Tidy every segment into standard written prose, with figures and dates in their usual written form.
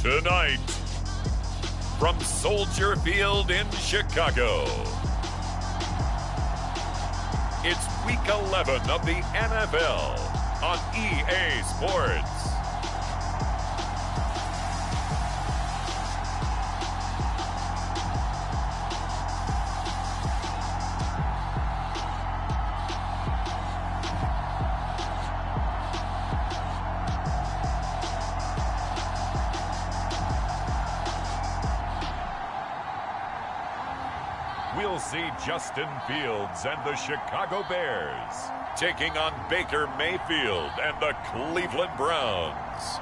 Tonight, from Soldier Field in Chicago, it's Week 11 of the NFL on EA Sports. We'll see Justin Fields and the Chicago Bears taking on Baker Mayfield and the Cleveland Browns.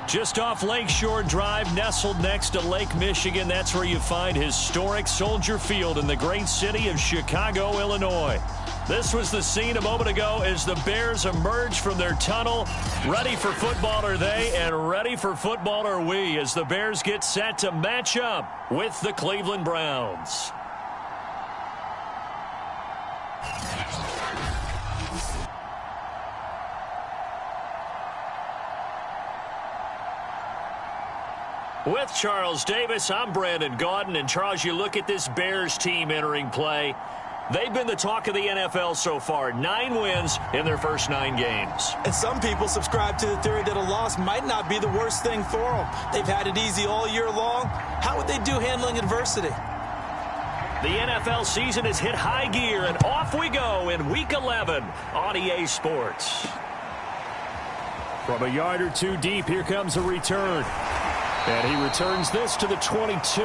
Just off Lakeshore Drive, nestled next to Lake Michigan, that's where you find historic Soldier Field in the great city of Chicago, Illinois. This was the scene a moment ago as the Bears emerged from their tunnel. Ready for football are they, and ready for football are we, as the Bears get set to match up with the Cleveland Browns. With Charles Davis, I'm Brandon Gaudin. And Charles, you look at this Bears team entering play. They've been the talk of the NFL so far. 9 wins in their first 9 games. And some people subscribe to the theory that a loss might not be the worst thing for them. They've had it easy all year long. How would they do handling adversity? The NFL season has hit high gear, and off we go in Week 11 on EA Sports. From a yard or two deep, here comes a return. And he returns this to the 22.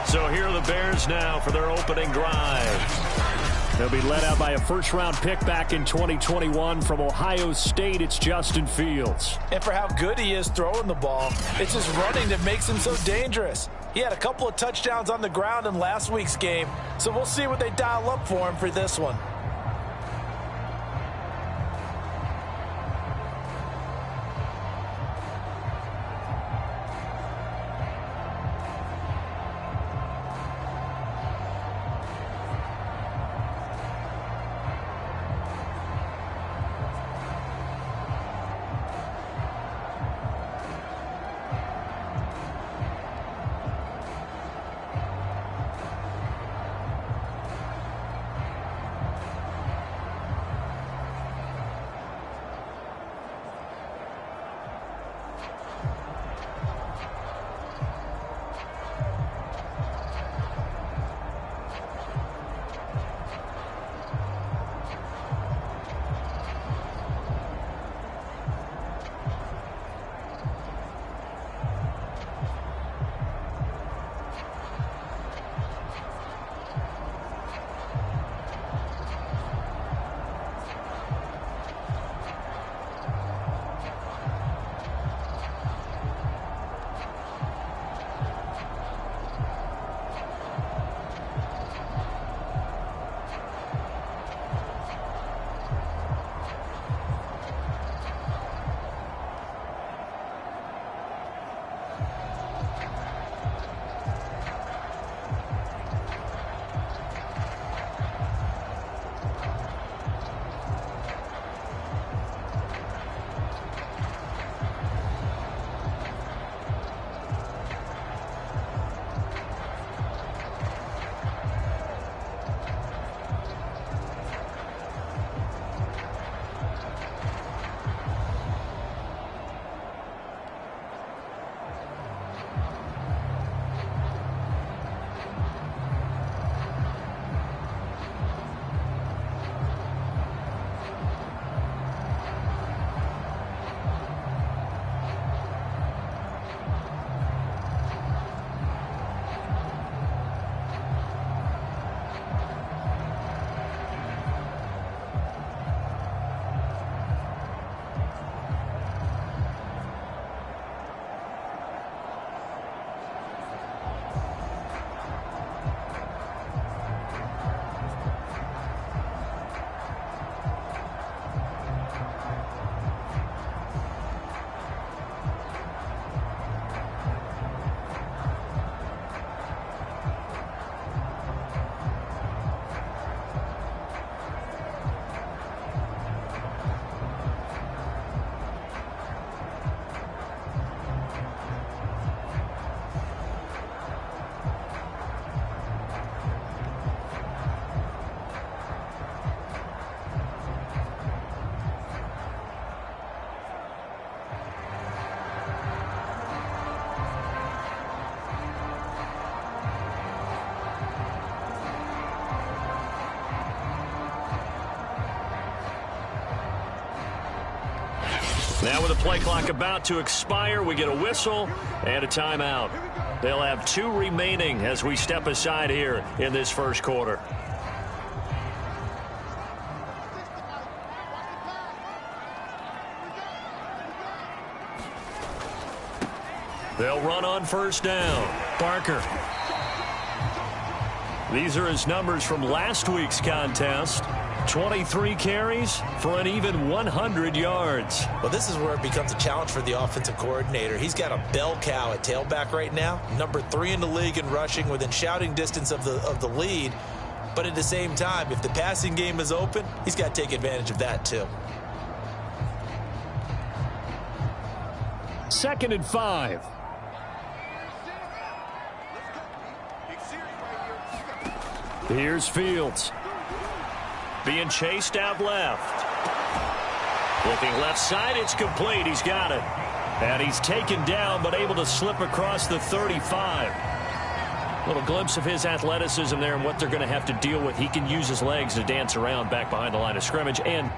So here are the Bears now for their opening drive. They'll be led out by a first-round pick back in 2021 from Ohio State. It's Justin Fields. And for how good he is throwing the ball, it's his running that makes him so dangerous. He had a couple of touchdowns on the ground in last week's game, so we'll see what they dial up for him for this one. Now with the play clock about to expire, we get a whistle and a timeout. They'll have 2 remaining as we step aside here in this first quarter. They'll run on first down. Parker. These are his numbers from last week's contest. 23 carries for an even 100 yards. Well, this is where it becomes a challenge for the offensive coordinator. He's got a bell cow at tailback right now. Number 3 in the league in rushing, within shouting distance of the lead. But at the same time, if the passing game is open, he's got to take advantage of that too. 2nd and 5. Here's Fields. Being chased out left. Looking left side, it's complete. He's got it. And he's taken down, but able to slip across the 35. Little glimpse of his athleticism there and what they're going to have to deal with. He can use his legs to dance around back behind the line of scrimmage. And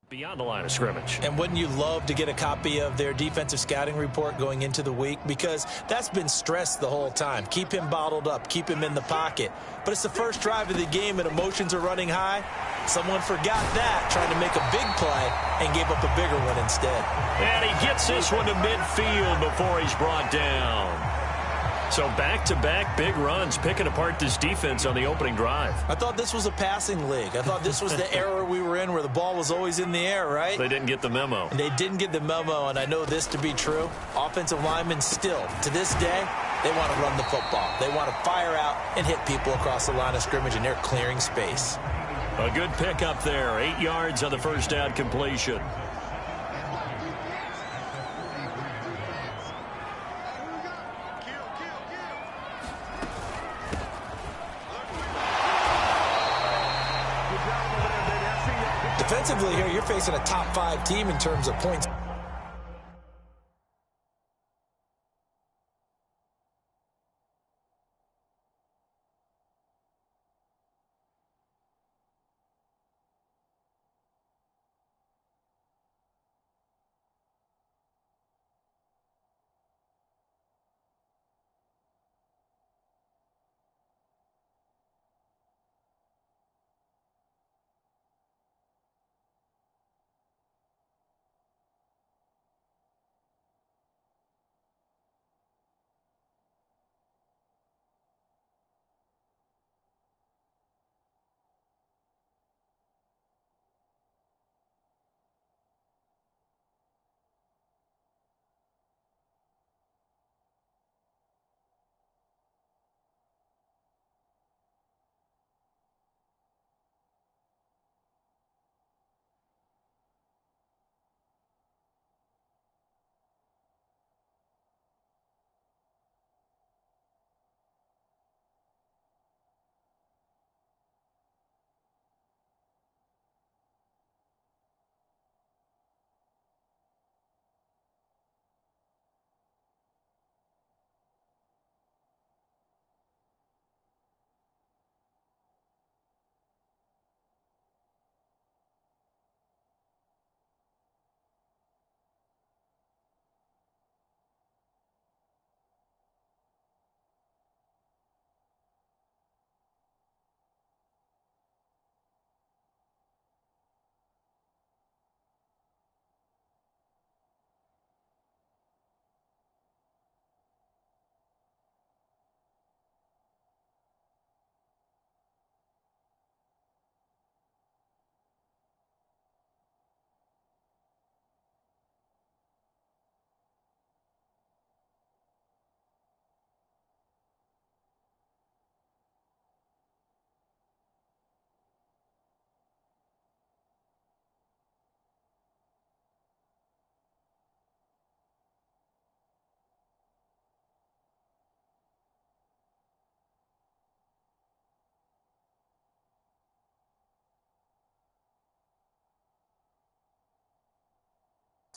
beyond the line of scrimmage. And wouldn't you love to get a copy of their defensive scouting report going into the week? Because that's been stressed the whole time. Keep him bottled up. Keep him in the pocket. But it's the first drive of the game and emotions are running high. Someone forgot that, trying to make a big play, and gave up a bigger one instead. And he gets this one to midfield before he's brought down. So back-to-back big runs, picking apart this defense on the opening drive. I thought this was a passing league. I thought this was the era we were in where the ball was always in the air, right? They didn't get the memo. And they didn't get the memo, and I know this to be true. Offensive linemen still, to this day, they want to run the football. They want to fire out and hit people across the line of scrimmage, and they're clearing space. A good pickup there. 8 yards on the first down completion. Defensively here, you're facing a top 5 team in terms of points.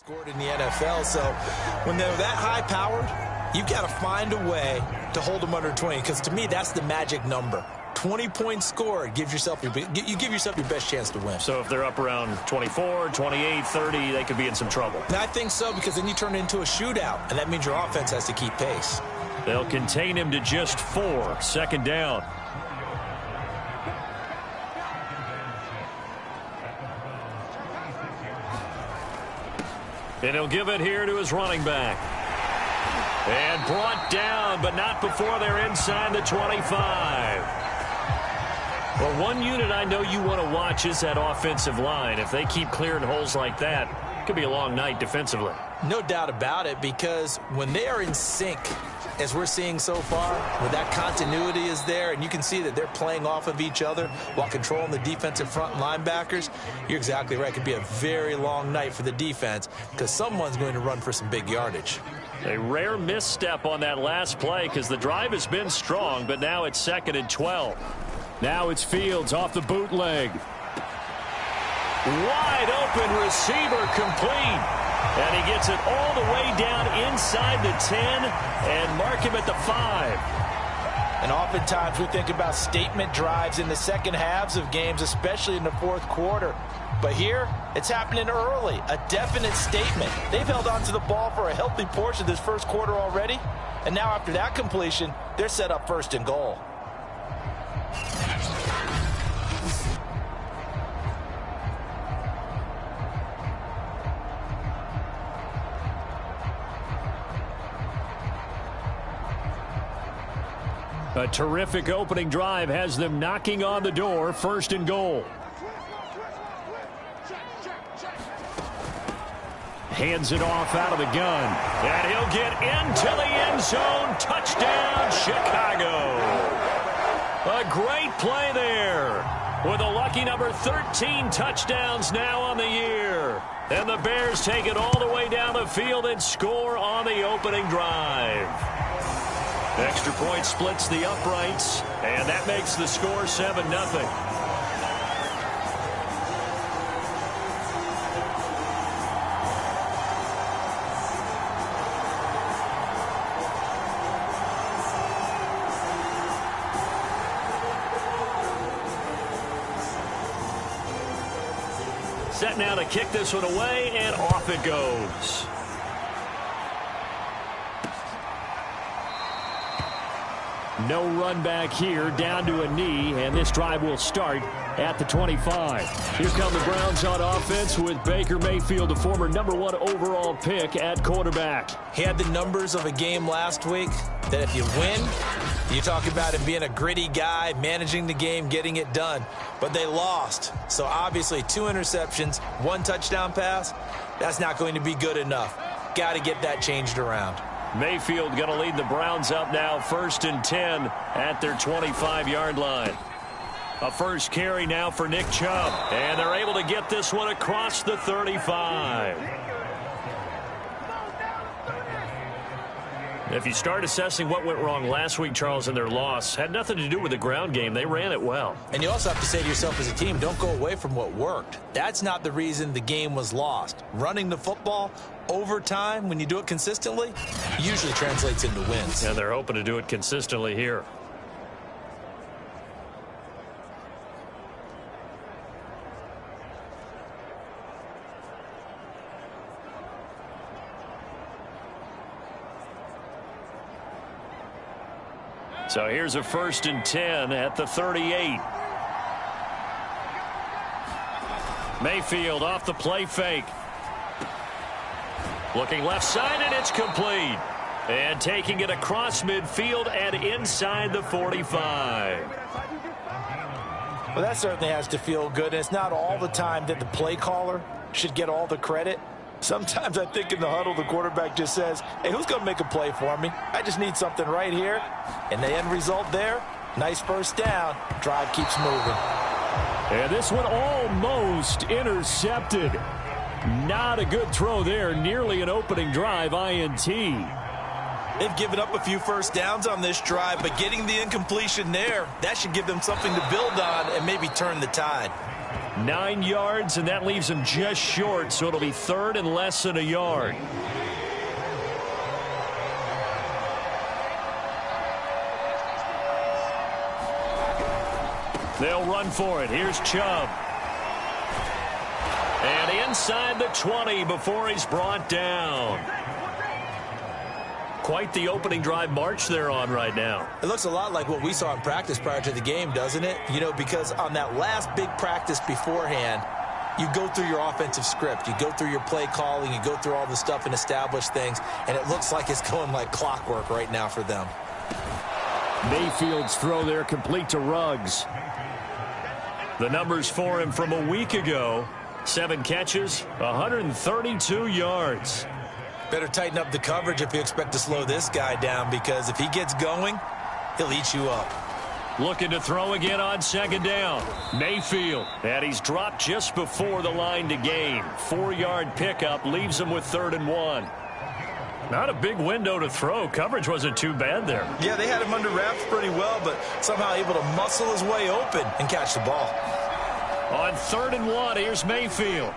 scored in the NFL. So when they're that high-powered, you've got to find a way to hold them under 20. Because to me, that's the magic number. 20 points scored gives yourself you give yourself your best chance to win. So if they're up around 24, 28, 30, they could be in some trouble. And I think so, because then you turn it into a shootout, and that means your offense has to keep pace. They'll contain him to just 4. Second down. And he'll give it here to his running back. And brought down, but not before they're inside the 25. Well, one unit I know you want to watch is that offensive line. If they keep clearing holes like that, it could be a long night defensively. No doubt about it, because when they are in sync, as we're seeing so far, when that continuity is there, and you can see that they're playing off of each other while controlling the defensive front linebackers, you're exactly right. It could be a very long night for the defense, because someone's going to run for some big yardage. A rare misstep on that last play, because the drive has been strong, but now it's 2nd and 12. Now it's Fields off the bootleg. Wide open receiver complete. And he gets it all the way down inside the 10 and mark him at the 5. And oftentimes we think about statement drives in the second halves of games, especially in the fourth quarter. But here, it's happening early, a definite statement. They've held on to the ball for a healthy portion of this first quarter already. And now after that completion, they're set up 1st and goal. A terrific opening drive has them knocking on the door. 1st and goal. Hands it off out of the gun. And he'll get into the end zone. Touchdown, Chicago. A great play there. With a lucky number 13 touchdowns now on the year. And the Bears take it all the way down the field and score on the opening drive. Extra point splits the uprights, and that makes the score 7-0. Set now to kick this one away, and off it goes. No run back here, down to a knee, and this drive will start at the 25. Here come the Browns on offense with Baker Mayfield, the former #1 overall pick at quarterback. He had the numbers of a game last week that if you win, you talk about him being a gritty guy, managing the game, getting it done. But they lost. So obviously 2 interceptions, 1 touchdown pass, that's not going to be good enough. Got to get that changed around. Mayfield going to lead the Browns up now 1st and 10 at their 25-yard line. A first carry now for Nick Chubb. And they're able to get this one across the 35. If you start assessing what went wrong last week, Charles, in their loss, had nothing to do with the ground game. They ran it well. And you also have to say to yourself as a team, don't go away from what worked. That's not the reason the game was lost. Running the football over time, when you do it consistently, usually translates into wins. And they're hoping to do it consistently here. So here's a 1st and 10 at the 38. Mayfield off the play fake. Looking left side, and it's complete. And taking it across midfield and inside the 45. Well, that certainly has to feel good. It's not all the time that the play caller should get all the credit. Sometimes I think in the huddle, the quarterback just says, hey, who's going to make a play for me? I just need something right here. And the end result there, nice first down. Drive keeps moving. And this one almost intercepted. Not a good throw there. Nearly an opening drive, INT. They've given up a few first downs on this drive, but getting the incompletion there, that should give them something to build on and maybe turn the tide. 9 yards, and that leaves him just short, so it'll be third and less than a yard. They'll run for it. Here's Chubb. And inside the 20 before he's brought down. Quite the opening drive march they're on right now. It looks a lot like what we saw in practice prior to the game, doesn't it? You know, because on that last big practice beforehand, you go through your offensive script. You go through your play calling. You go through all the stuff and establish things. And it looks like it's going like clockwork right now for them. Mayfield's throw there complete to Ruggs. The numbers for him from a week ago. 7 catches, 132 yards. Better tighten up the coverage if you expect to slow this guy down, because if he gets going, he'll eat you up. Looking to throw again on second down. Mayfield. And he's dropped just before the line to gain. 4-yard pickup leaves him with 3rd and 1. Not a big window to throw. Coverage wasn't too bad there. Yeah, they had him under wraps pretty well, but somehow able to muscle his way open and catch the ball. On 3rd and 1, here's Mayfield.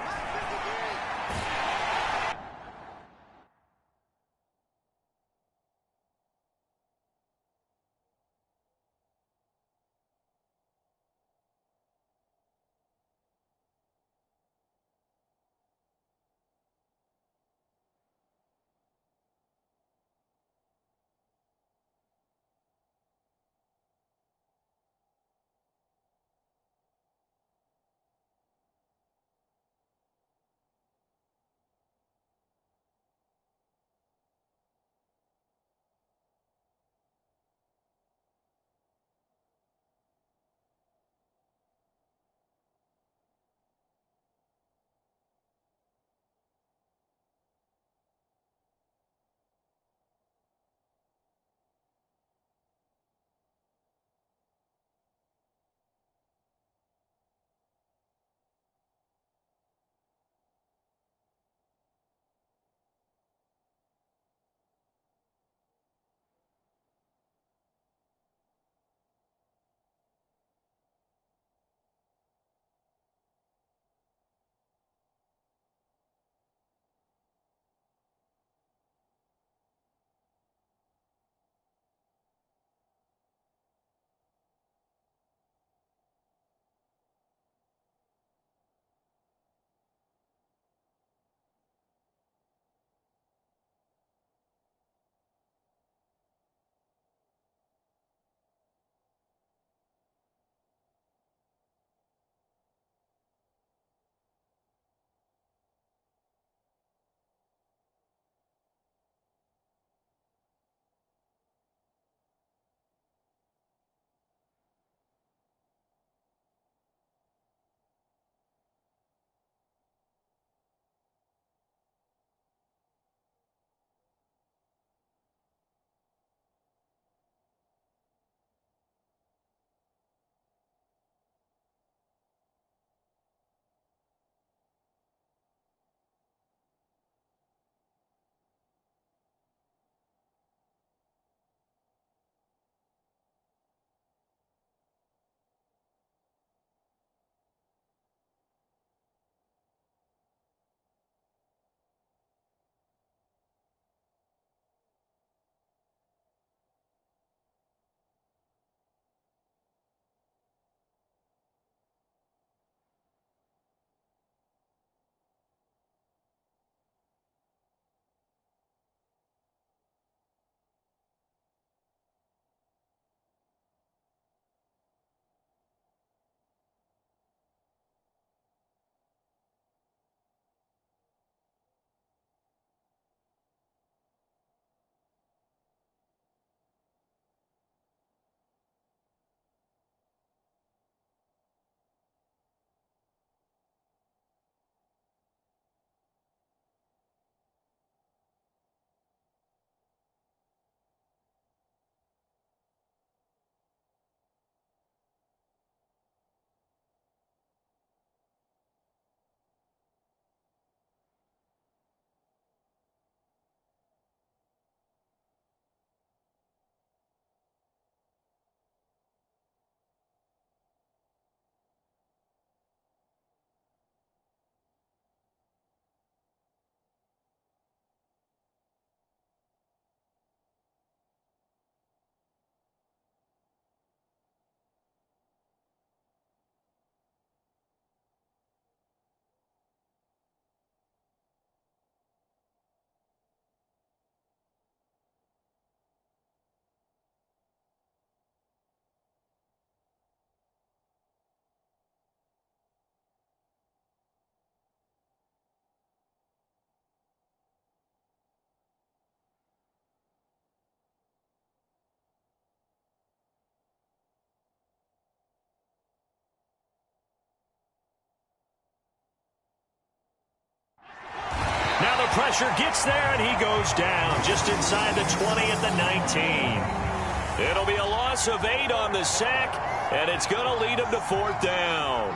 Now the pressure gets there, and he goes down just inside the 20 at the 19. It'll be a loss of 8 on the sack, and it's going to lead him to 4th down.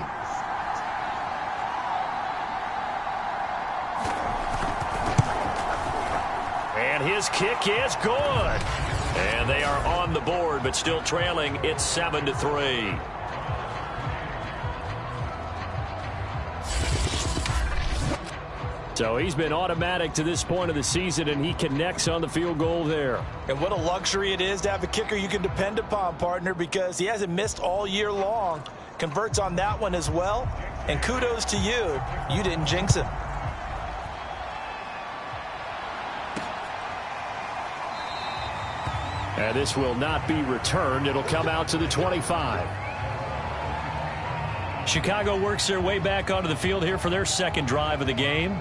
And his kick is good. And they are on the board, but still trailing. It's 7-3. So he's been automatic to this point of the season, and he connects on the field goal there. And what a luxury it is to have a kicker you can depend upon, partner, because he hasn't missed all year long. Converts on that one as well. And kudos to you. You didn't jinx him. And this will not be returned. It'll come out to the 25. Chicago works their way back onto the field here for their second drive of the game.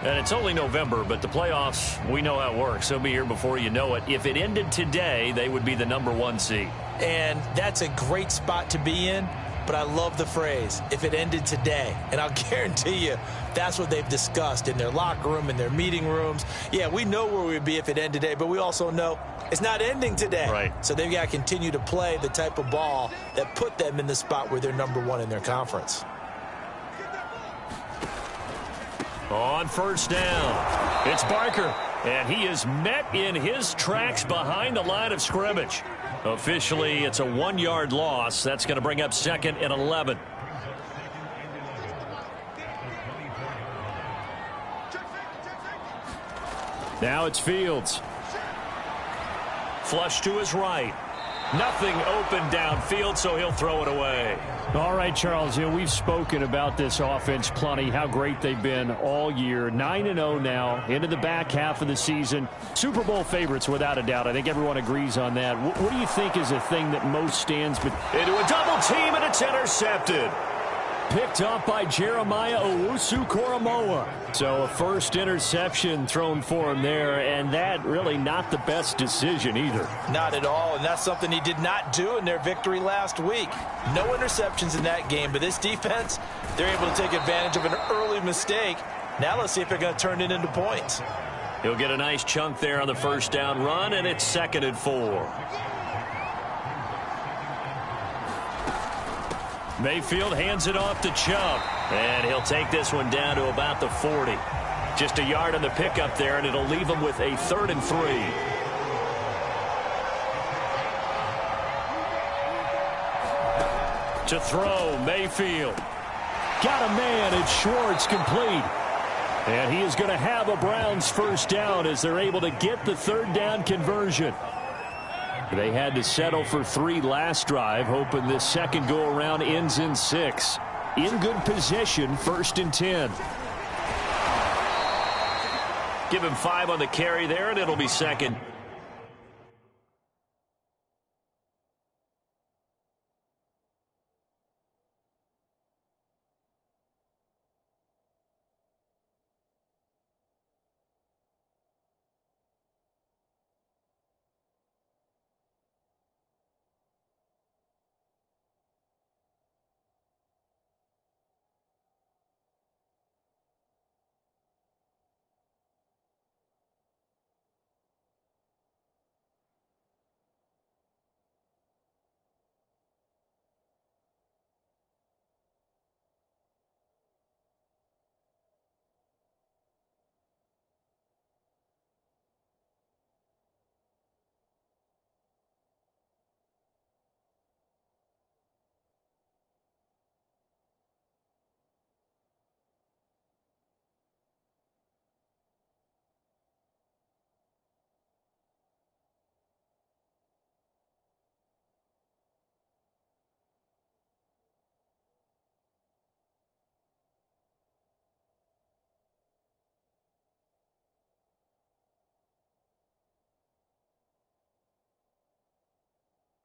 And it's only November, but the playoffs, we know how it works. They'll be here before you know it. If it ended today, they would be the #1 seed. And that's a great spot to be in. But I love the phrase, if it ended today. And I'll guarantee you, that's what they've discussed in their locker room, in their meeting rooms. Yeah, we know where we'd be if it ended today, but we also know it's not ending today. Right. So they've got to continue to play the type of ball that put them in the spot where they're #1 in their conference. On 1st down, it's Barker, and he is met in his tracks behind the line of scrimmage. Officially, it's a 1-yard loss. That's going to bring up 2nd and 11. Now it's Fields. Flush to his right. Nothing open downfield, so he'll throw it away. All right, Charles, we've spoken about this offense plenty, how great they've been all year. 9-0 now, into the back half of the season. Super Bowl favorites, without a doubt. I think everyone agrees on that. What do you think is the thing that most stands? Into a double team, and it's intercepted. Picked up by Jeremiah Owusu-Koramoah. So a first interception thrown for him there, and that really not the best decision either. Not at all, and that's something he did not do in their victory last week. No interceptions in that game, but this defense, they're able to take advantage of an early mistake. Now let's see if they're going to turn it into points. He'll get a nice chunk there on the 1st down run, and it's 2nd and 4. Mayfield hands it off to Chubb, and he'll take this one down to about the 40. Just a yard on the pickup there, and it'll leave him with a 3rd and 3. To throw, Mayfield. Got a man, it's Schwartz, complete. And he is going to have a Browns 1st down as they're able to get the 3rd down conversion. They had to settle for 3 last drive, hoping this second go-around ends in 6. In good position, 1st and 10. Give him 5 on the carry there, and it'll be 2nd.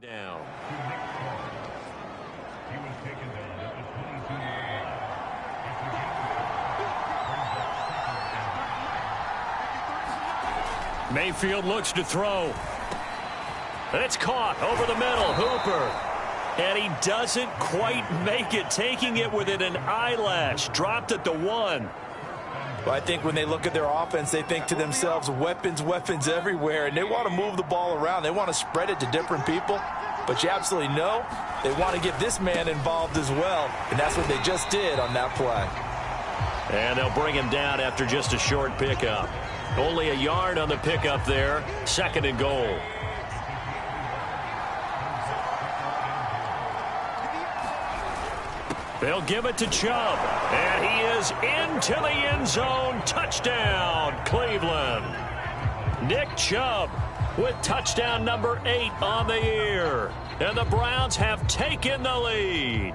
Down. Mayfield looks to throw. And it's caught over the middle. Hooper. And he doesn't quite make it, taking it within an eyelash. Dropped at the 1. Well, I think when they look at their offense, they think to themselves, weapons, weapons everywhere, and they want to move the ball around. They want to spread it to different people. But you absolutely know they want to get this man involved as well, and that's what they just did on that play. And they'll bring him down after just a short pickup. Only a yard on the pickup there. 2nd and goal. They'll give it to Chubb. And he is into the end zone. Touchdown, Cleveland. Nick Chubb with touchdown number 8 on the year. And the Browns have taken the lead.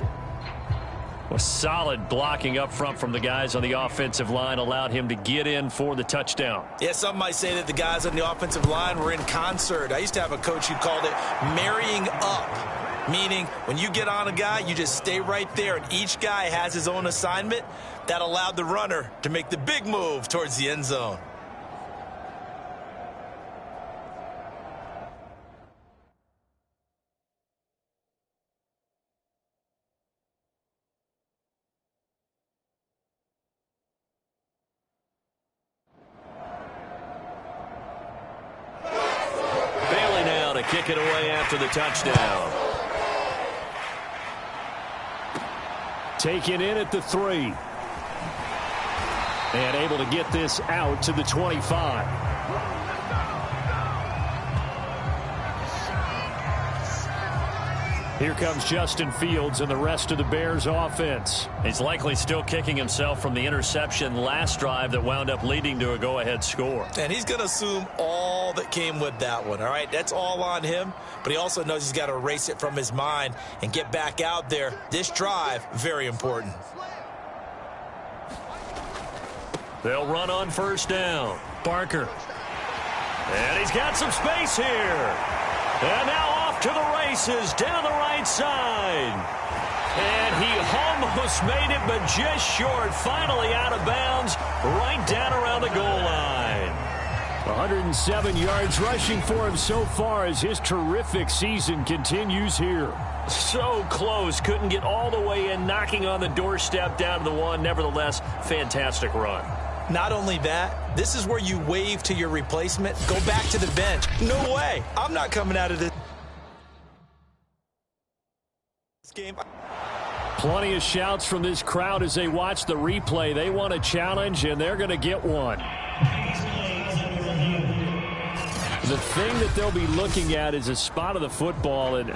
A solid blocking up front from the guys on the offensive line allowed him to get in for the touchdown. Yeah, some might say that the guys on the offensive line were in concert. I used to have a coach who called it marrying up, meaning when you get on a guy, you just stay right there, and each guy has his own assignment. That allowed the runner to make the big move towards the end zone. Kick it away after the touchdown. Taken in at the 3. And able to get this out to the 25. Here comes Justin Fields and the rest of the Bears offense. He's likely still kicking himself from the interception last drive that wound up leading to a go-ahead score. And he's going to assume all that came with that one, all right? That's all on him, but he also knows he's got to erase it from his mind and get back out there. This drive, very important. They'll run on 1st down. Barker. And he's got some space here. And now off to the races down the right side. And he almost made it, but just short. Finally out of bounds, right down around the goal line. 107 yards rushing for him so far as his terrific season continues here. So close. Couldn't get all the way in, knocking on the doorstep down to the 1. Nevertheless, fantastic run. Not only that, this is where you wave to your replacement. Go back to the bench. No way. I'm not coming out of this game. Plenty of shouts from this crowd as they watch the replay. They want a challenge, and they're going to get one. The thing that they'll be looking at is a spot of the football, and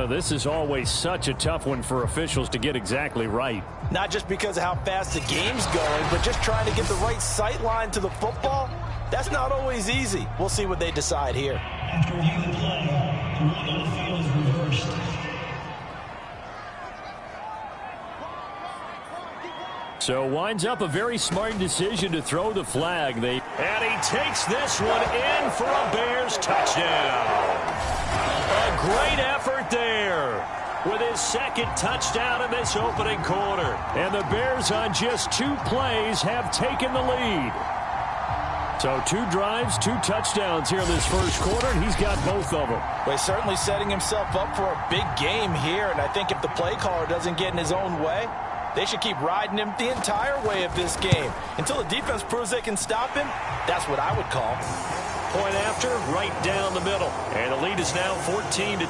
this is always such a tough one for officials to get exactly right. Not just because of how fast the game's going, but just trying to get the right sight line to the football. That's not always easy. We'll see what they decide here. After reviewing the play, the run on the field is reversed. So winds up a very smart decision to throw the flag. And he takes this one in for a Bears touchdown. A great effort there with his 2nd touchdown in this opening quarter. And the Bears on just 2 plays have taken the lead. So 2 drives, 2 touchdowns here in this first quarter, and he's got both of them. Well, he's certainly setting himself up for a big game here, and I think if the play caller doesn't get in his own way, they should keep riding him the entire way of this game. Until the defense proves they can stop him, that's what I would call. Point after, right down the middle. And the lead is now 14-10.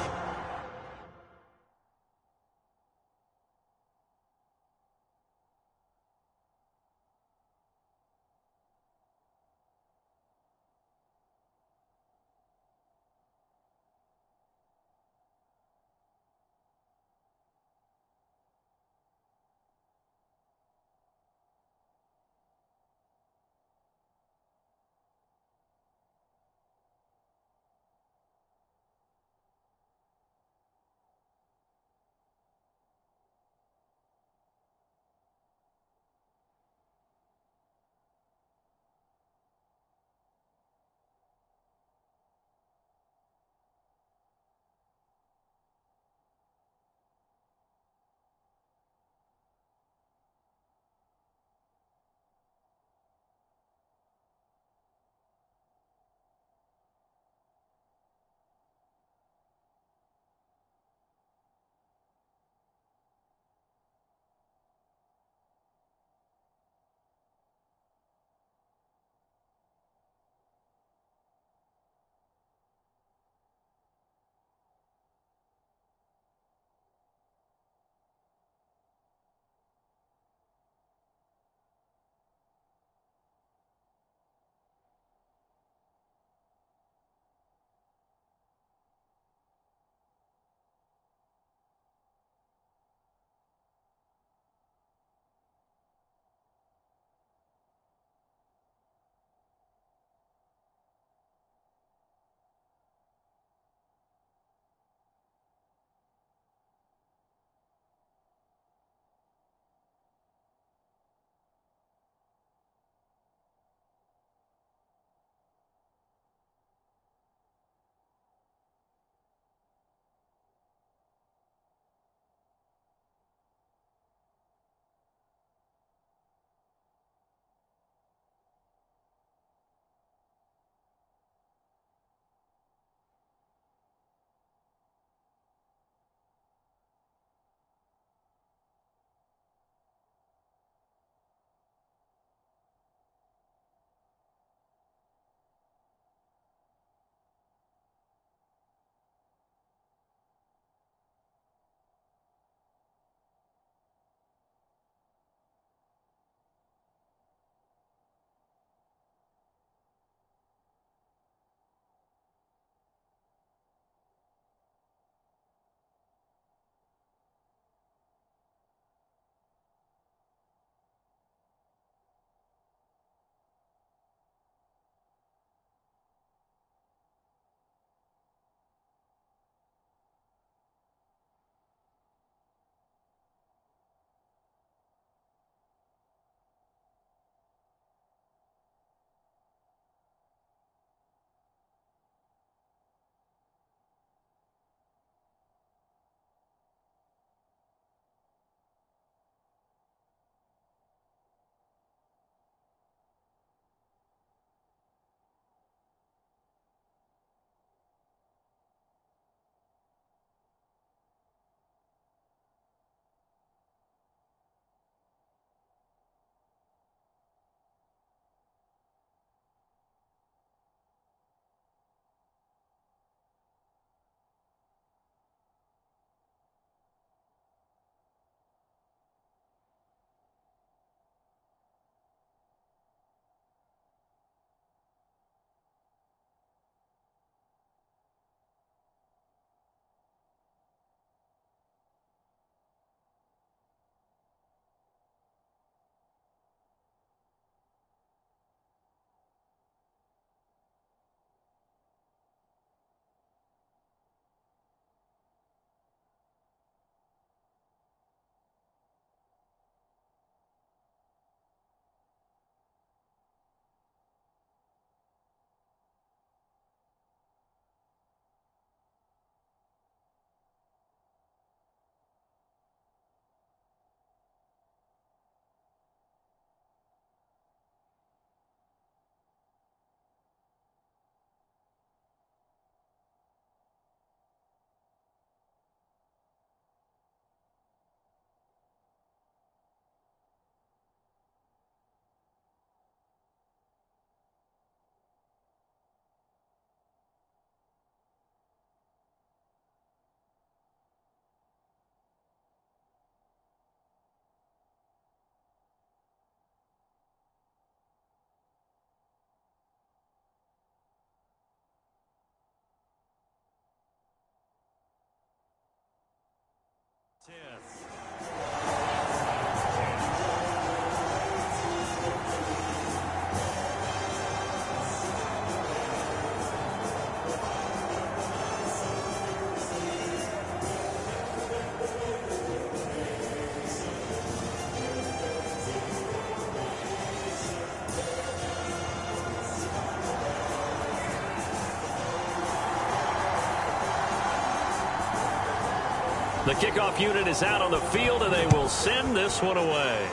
The kickoff unit is out on the field, and they will send this one away.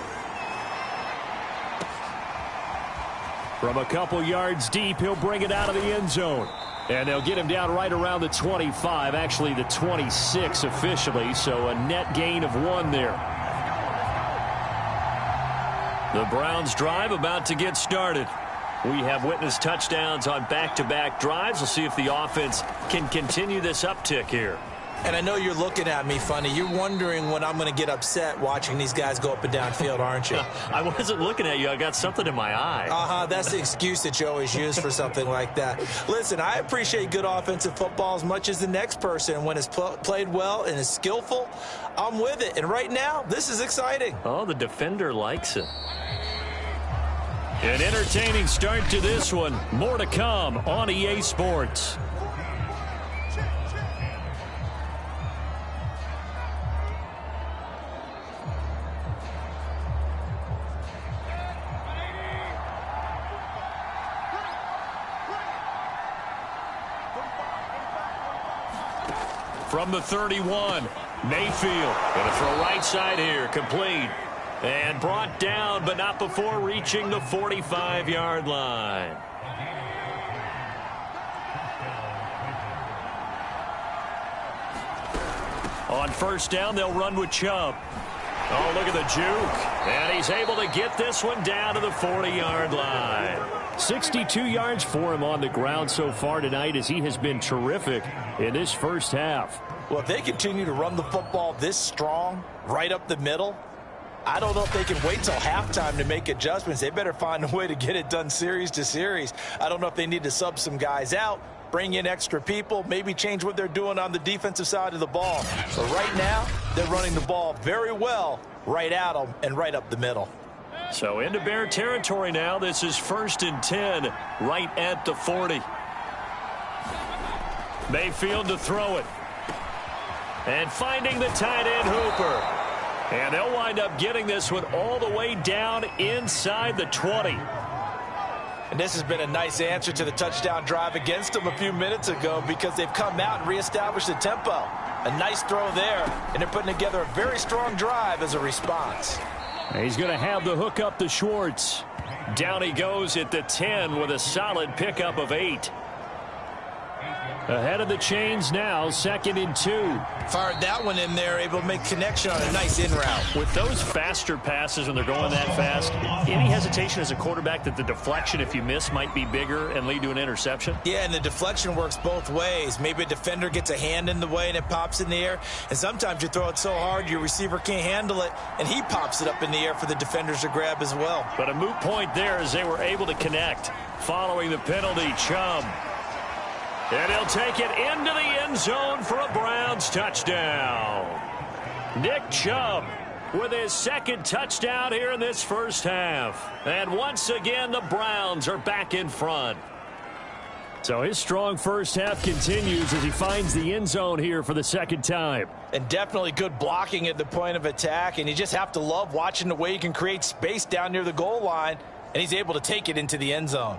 From a couple yards deep, he'll bring it out of the end zone. And they'll get him down right around the 25, actually the 26 officially, so a net gain of 1 there. The Browns drive about to get started. We have witnessed touchdowns on back-to-back drives. We'll see if the offense can continue this uptick here. And I know you're looking at me funny. You're wondering when I'm going to get upset watching these guys go up and down field, aren't you? I wasn't looking at you. I got something in my eye. That's the excuse that you always use for something like that. Listen, I appreciate good offensive football as much as the next person. When it's played well and is skillful, I'm with it. And right now, this is exciting. Oh, the defender likes it. An entertaining start to this one. More to come on EA Sports. From the 31, Mayfield going to throw right side here, complete. And brought down, but not before reaching the 45-yard line. On first down, they'll run with Chubb. Oh, look at the juke. And he's able to get this one down to the 40-yard line. 62 yards for him on the ground so far tonight as he has been terrific in this first half. Well, if they continue to run the football this strong, right up the middle, I don't know if they can wait till halftime to make adjustments. They better find a way to get it done series to series. I don't know if they need to sub some guys out, bring in extra people, maybe change what they're doing on the defensive side of the ball. But right now, they're running the ball very well right at them and right up the middle. So into Bear territory now. This is 1st and 10 right at the 40. Mayfield to throw it. And finding the tight end Hooper. And they'll wind up getting this one all the way down inside the 20. And this has been a nice answer to the touchdown drive against them a few minutes ago because they've come out and reestablished the tempo. A nice throw there, and they're putting together a very strong drive as a response. He's going to have the hook up to Schwartz. Down he goes at the 10 with a solid pickup of 8. Ahead of the chains now, 2nd and 2. Fired that one in there, able to make connection on a nice in route. With those faster passes when they're going that fast, any hesitation as a quarterback that the deflection, if you miss, might be bigger and lead to an interception? Yeah, and the deflection works both ways. Maybe a defender gets a hand in the way and it pops in the air. And sometimes you throw it so hard your receiver can't handle it, and he pops it up in the air for the defenders to grab as well. But a moot point there as they were able to connect. Following the penalty, Chubb. And he'll take it into the end zone for a Browns touchdown. Nick Chubb with his 2nd touchdown here in this first half. And once again, the Browns are back in front. So his strong first half continues as he finds the end zone here for the 2nd time. And definitely good blocking at the point of attack. And you just have to love watching the way he can create space down near the goal line. And he's able to take it into the end zone.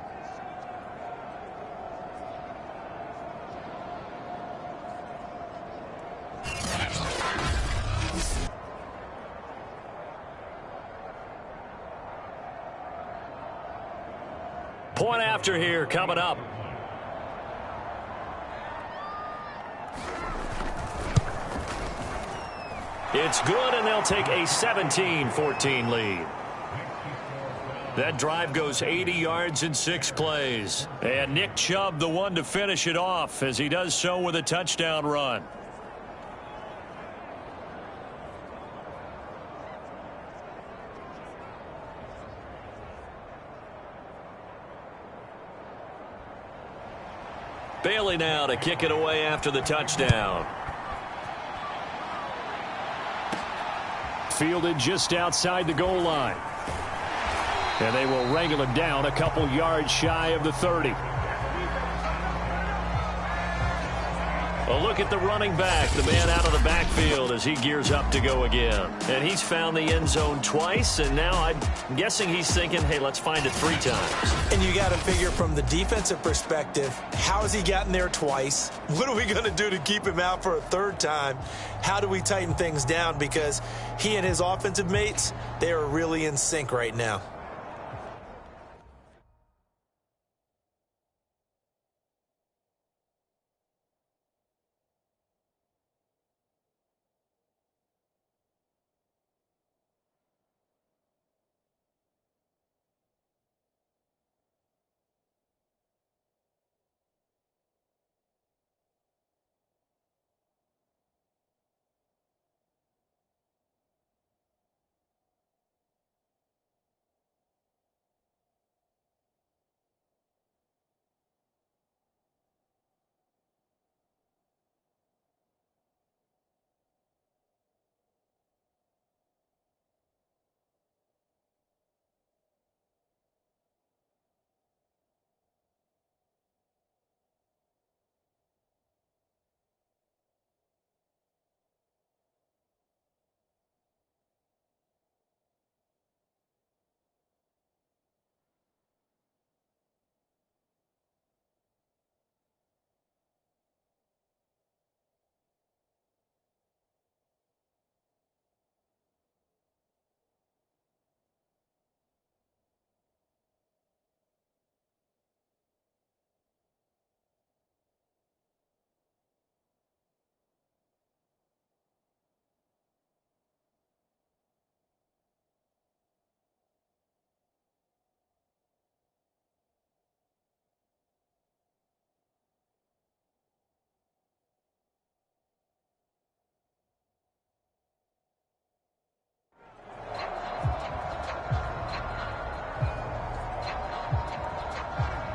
Point after here coming up. It's good, and they'll take a 17-14 lead. That drive goes 80 yards in 6 plays. And Nick Chubb, the one to finish it off, as he does so with a touchdown run. Bailey now to kick it away after the touchdown. fielded just outside the goal line. And they will wrangle him down a couple yards shy of the 30. A look at the running back, the man out of the backfield as he gears up to go again. And he's found the end zone twice, and now I'm guessing he's thinking, hey, let's find it 3 times. And you got to figure from the defensive perspective, how has he gotten there twice? What are we going to do to keep him out for a 3rd time? How do we tighten things down? Because he and his offensive mates, they are really in sync right now.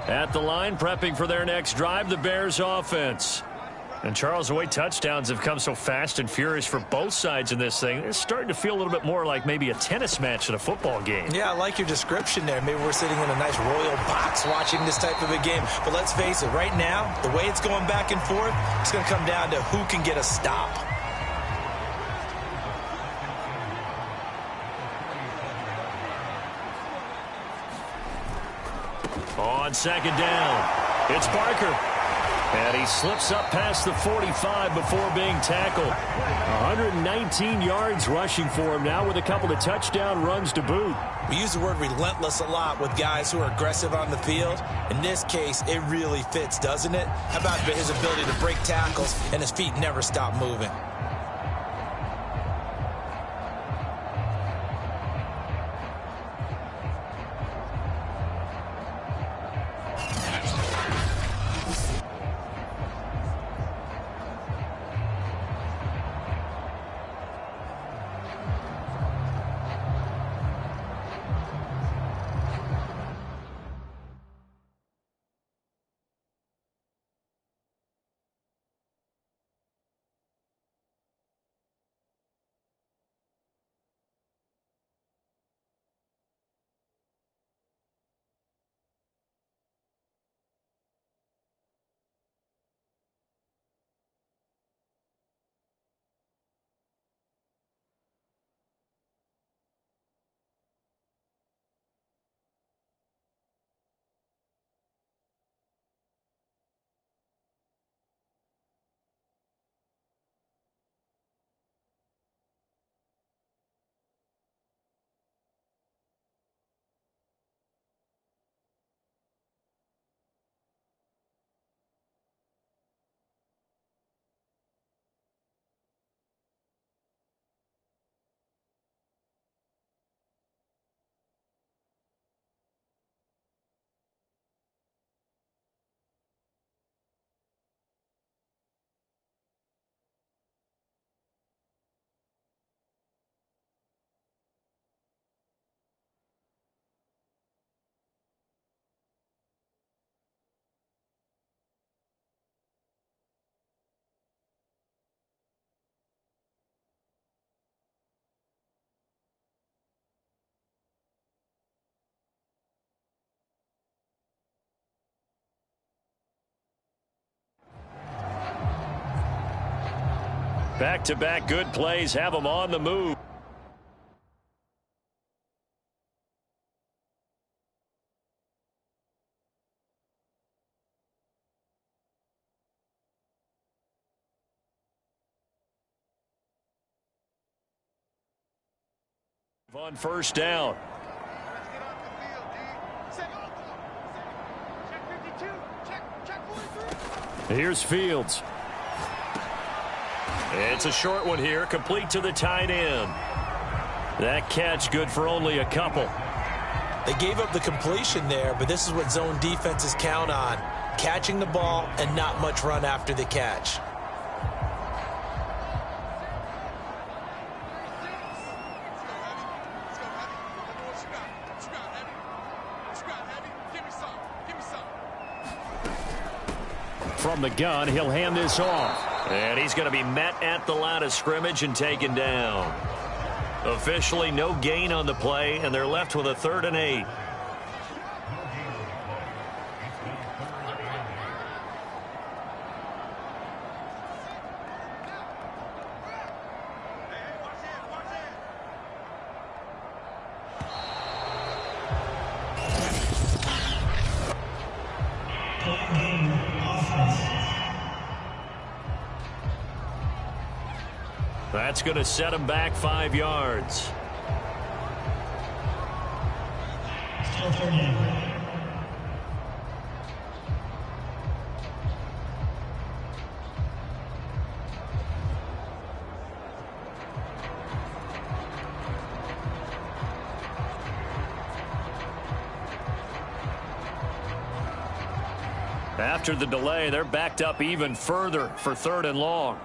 At the line, prepping for their next drive, the Bears offense. And Charles, the way touchdowns have come so fast and furious for both sides in this thing, it's starting to feel a little bit more like maybe a tennis match in a football game. Yeah, I like your description there. Maybe we're sitting in a nice royal box watching this type of a game. But let's face it, right now, the way it's going back and forth, it's going to come down to who can get a stop. On 2nd down, it's Barker. And he slips up past the 45 before being tackled. 119 yards rushing for him now with a couple of touchdown runs to boot. We use the word relentless a lot with guys who are aggressive on the field. In this case, it really fits, doesn't it? How about his ability to break tackles and his feet never stop moving? Back-to-back good plays have them on the move. On first down. Here's Fields. It's a short one here, complete to the tight end. That catch good for only a couple. They gave up the completion there, but this is what zone defenses count on. Catching the ball and not much run after the catch. From the gun, he'll hand this off. And he's going to be met at the line of scrimmage and taken down. Officially no gain on the play, and they're left with a 3rd and 8. That's going to set him back 5 yards. Still 30. After the delay, they're backed up even further for 3rd and long.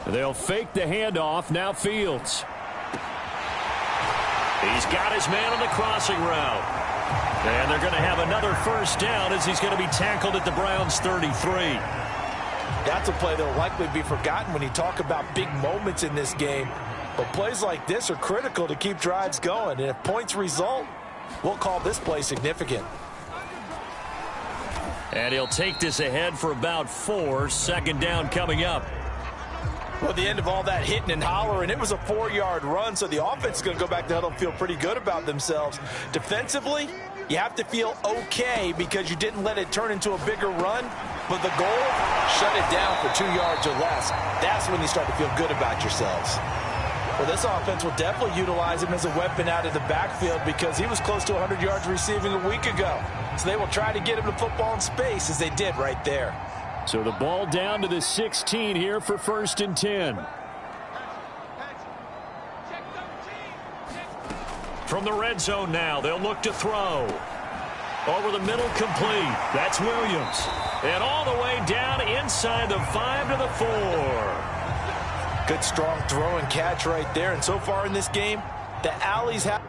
They'll fake the handoff. Now Fields. He's got his man on the crossing route. And they're going to have another first down as he's going to be tackled at the Browns' 33. That's a play that will likely be forgotten when you talk about big moments in this game. But plays like this are critical to keep drives going. And if points result, we'll call this play significant. And he'll take this ahead for about 4. 2nd down coming up. Well, the end of all that hitting and hollering, it was a 4-yard run, so the offense is going to go back to huddle and feel pretty good about themselves. Defensively, you have to feel okay because you didn't let it turn into a bigger run, but the goal, shut it down for 2 yards or less. That's when you start to feel good about yourselves. Well, this offense will definitely utilize him as a weapon out of the backfield because he was close to 100 yards receiving a week ago. So they will try to get him the football in space as they did right there. So the ball down to the 16 here for 1st and 10. From the red zone now, they'll look to throw. Over the middle, complete. That's Williams. And all the way down inside the 5 to the 4. Good, strong throw and catch right there. And so far in this game, the alleys have...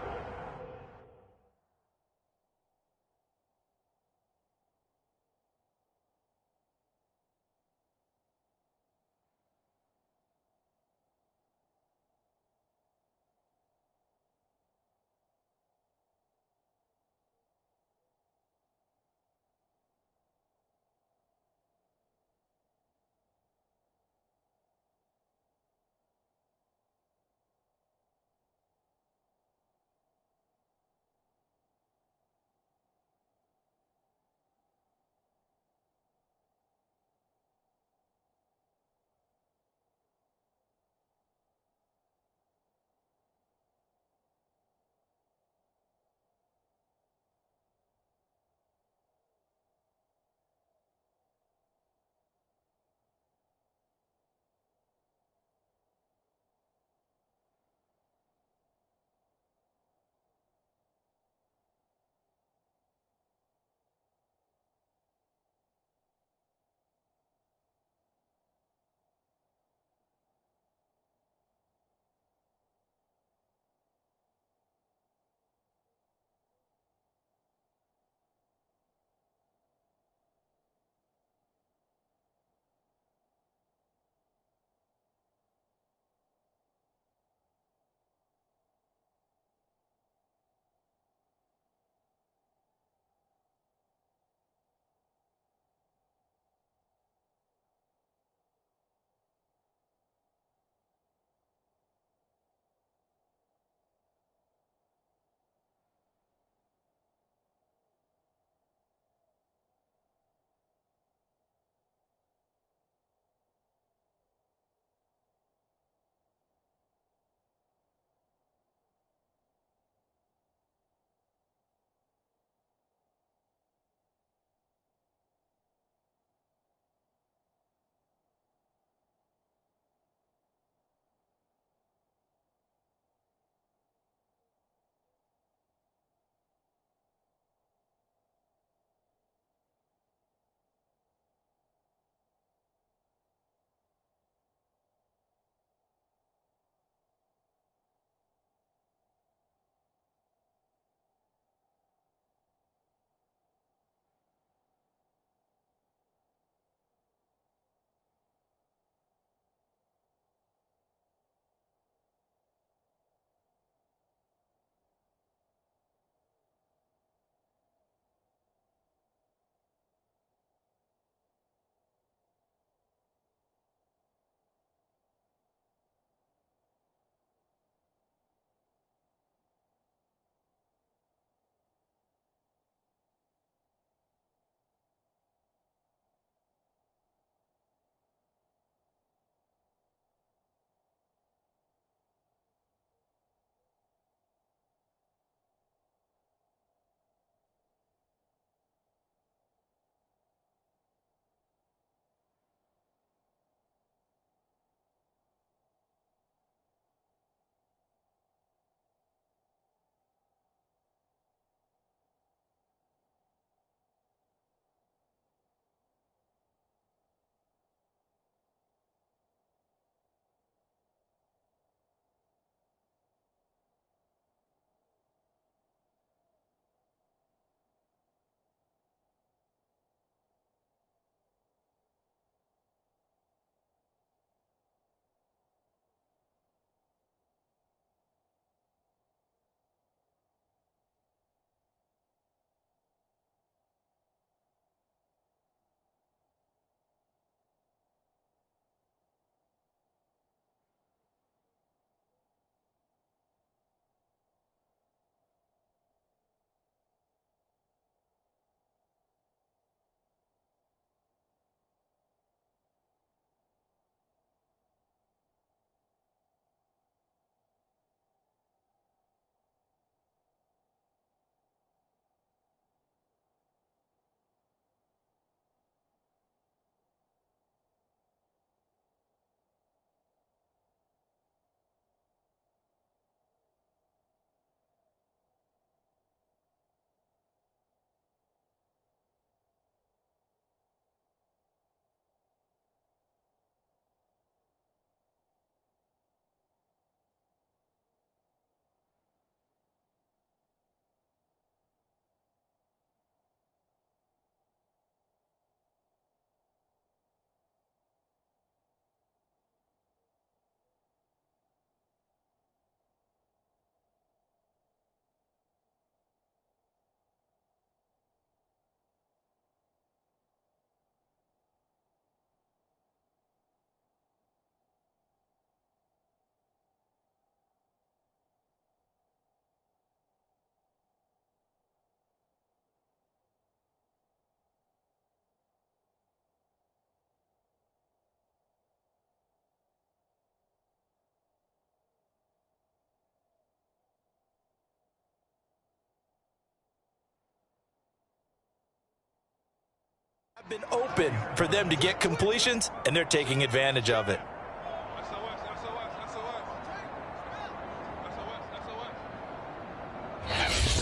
been open for them to get completions, and they're taking advantage of it.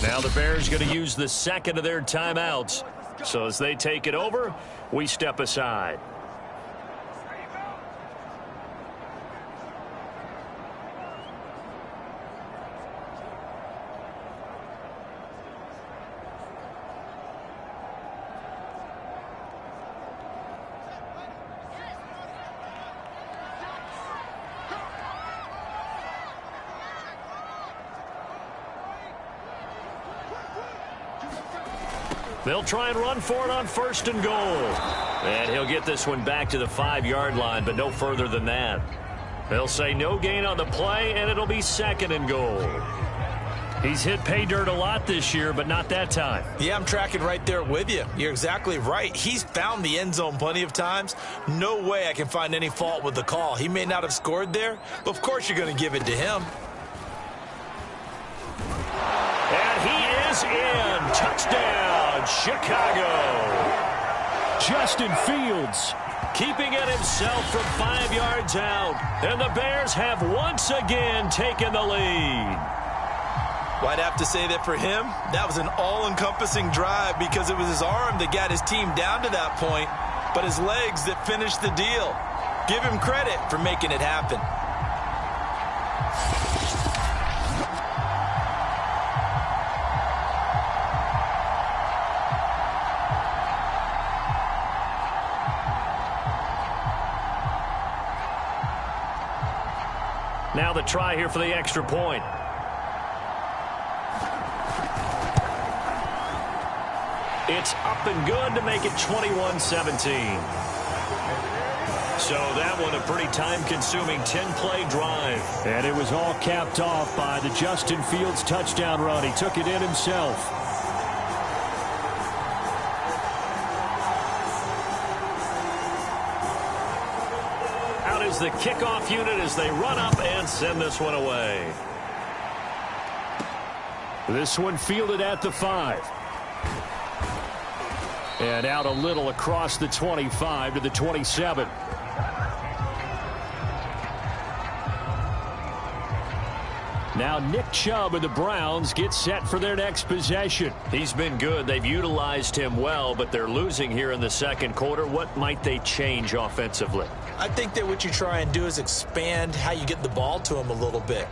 Now the Bears going to use the second of their timeouts. So as they take it over, we step aside. They'll try and run for it on 1st and goal. And he'll get this one back to the 5-yard line, but no further than that. They'll say no gain on the play, and it'll be 2nd and goal. He's hit pay dirt a lot this year, but not that time. Yeah, I'm tracking right there with you. You're exactly right. He's found the end zone plenty of times. No way I can find any fault with the call. He may not have scored there, but of course you're going to give it to him. And he is in. Touchdown, Chicago. Justin Fields Keeping it himself from 5 yards out. And the Bears have once again taken the lead. Well, I'd have to say that for him, that was an all-encompassing drive because it was his arm that got his team down to that point, but his legs that finished the deal. Give him credit for making it happen. Now the try here for the extra point. It's up and good to make it 21-17. So that one a pretty time-consuming 10-play drive. And it was all capped off by the Justin Fields touchdown run. He took it in himself. Out is the kickoff unit as they run up and send this one away. This one fielded at the 5. And out a little across the 25 to the 27. Now Nick Chubb and the Browns get set for their next possession. He's been good. They've utilized him well, but they're losing here in the second quarter. What might they change offensively? I think that what you try and do is expand how you get the ball to him a little bit.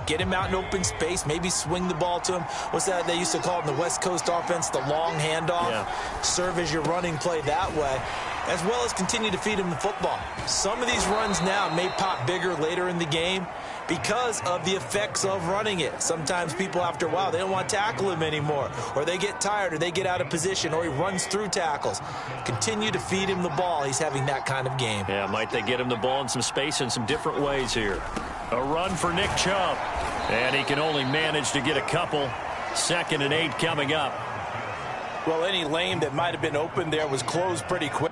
Get him out in open space, maybe swing the ball to him. What's that they used to call it in the West Coast offense, the long handoff? Yeah. Serve as your running play that way, as well as continue to feed him the football. Some of these runs now may pop bigger later in the game because of the effects of running it. Sometimes people, after a while, they don't want to tackle him anymore, or they get tired, or they get out of position, or he runs through tackles. Continue to feed him the ball. He's having that kind of game. Yeah, might they get him the ball in some space in some different ways here. A run for Nick Chubb. And he can only manage to get a couple. 2nd and 8 coming up. Well, any lane that might have been open there was closed pretty quick.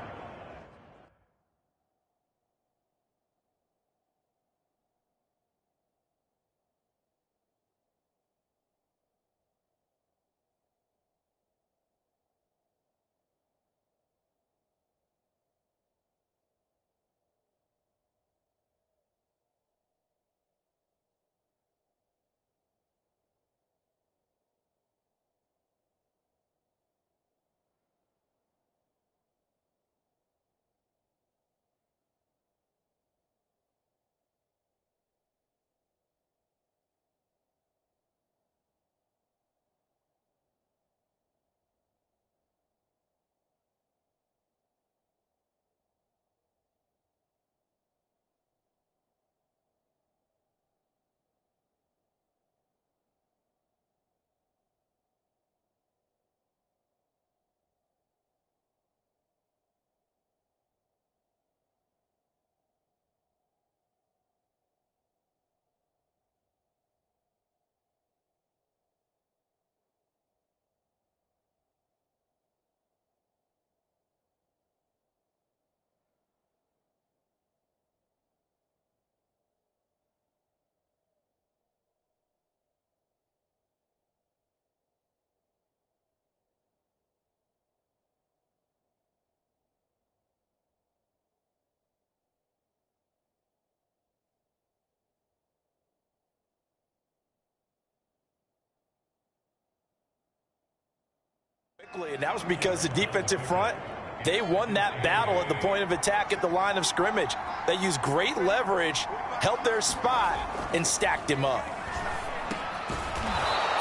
And that was because the defensive front, they won that battle at the point of attack at the line of scrimmage. They used great leverage, held their spot, and stacked him up.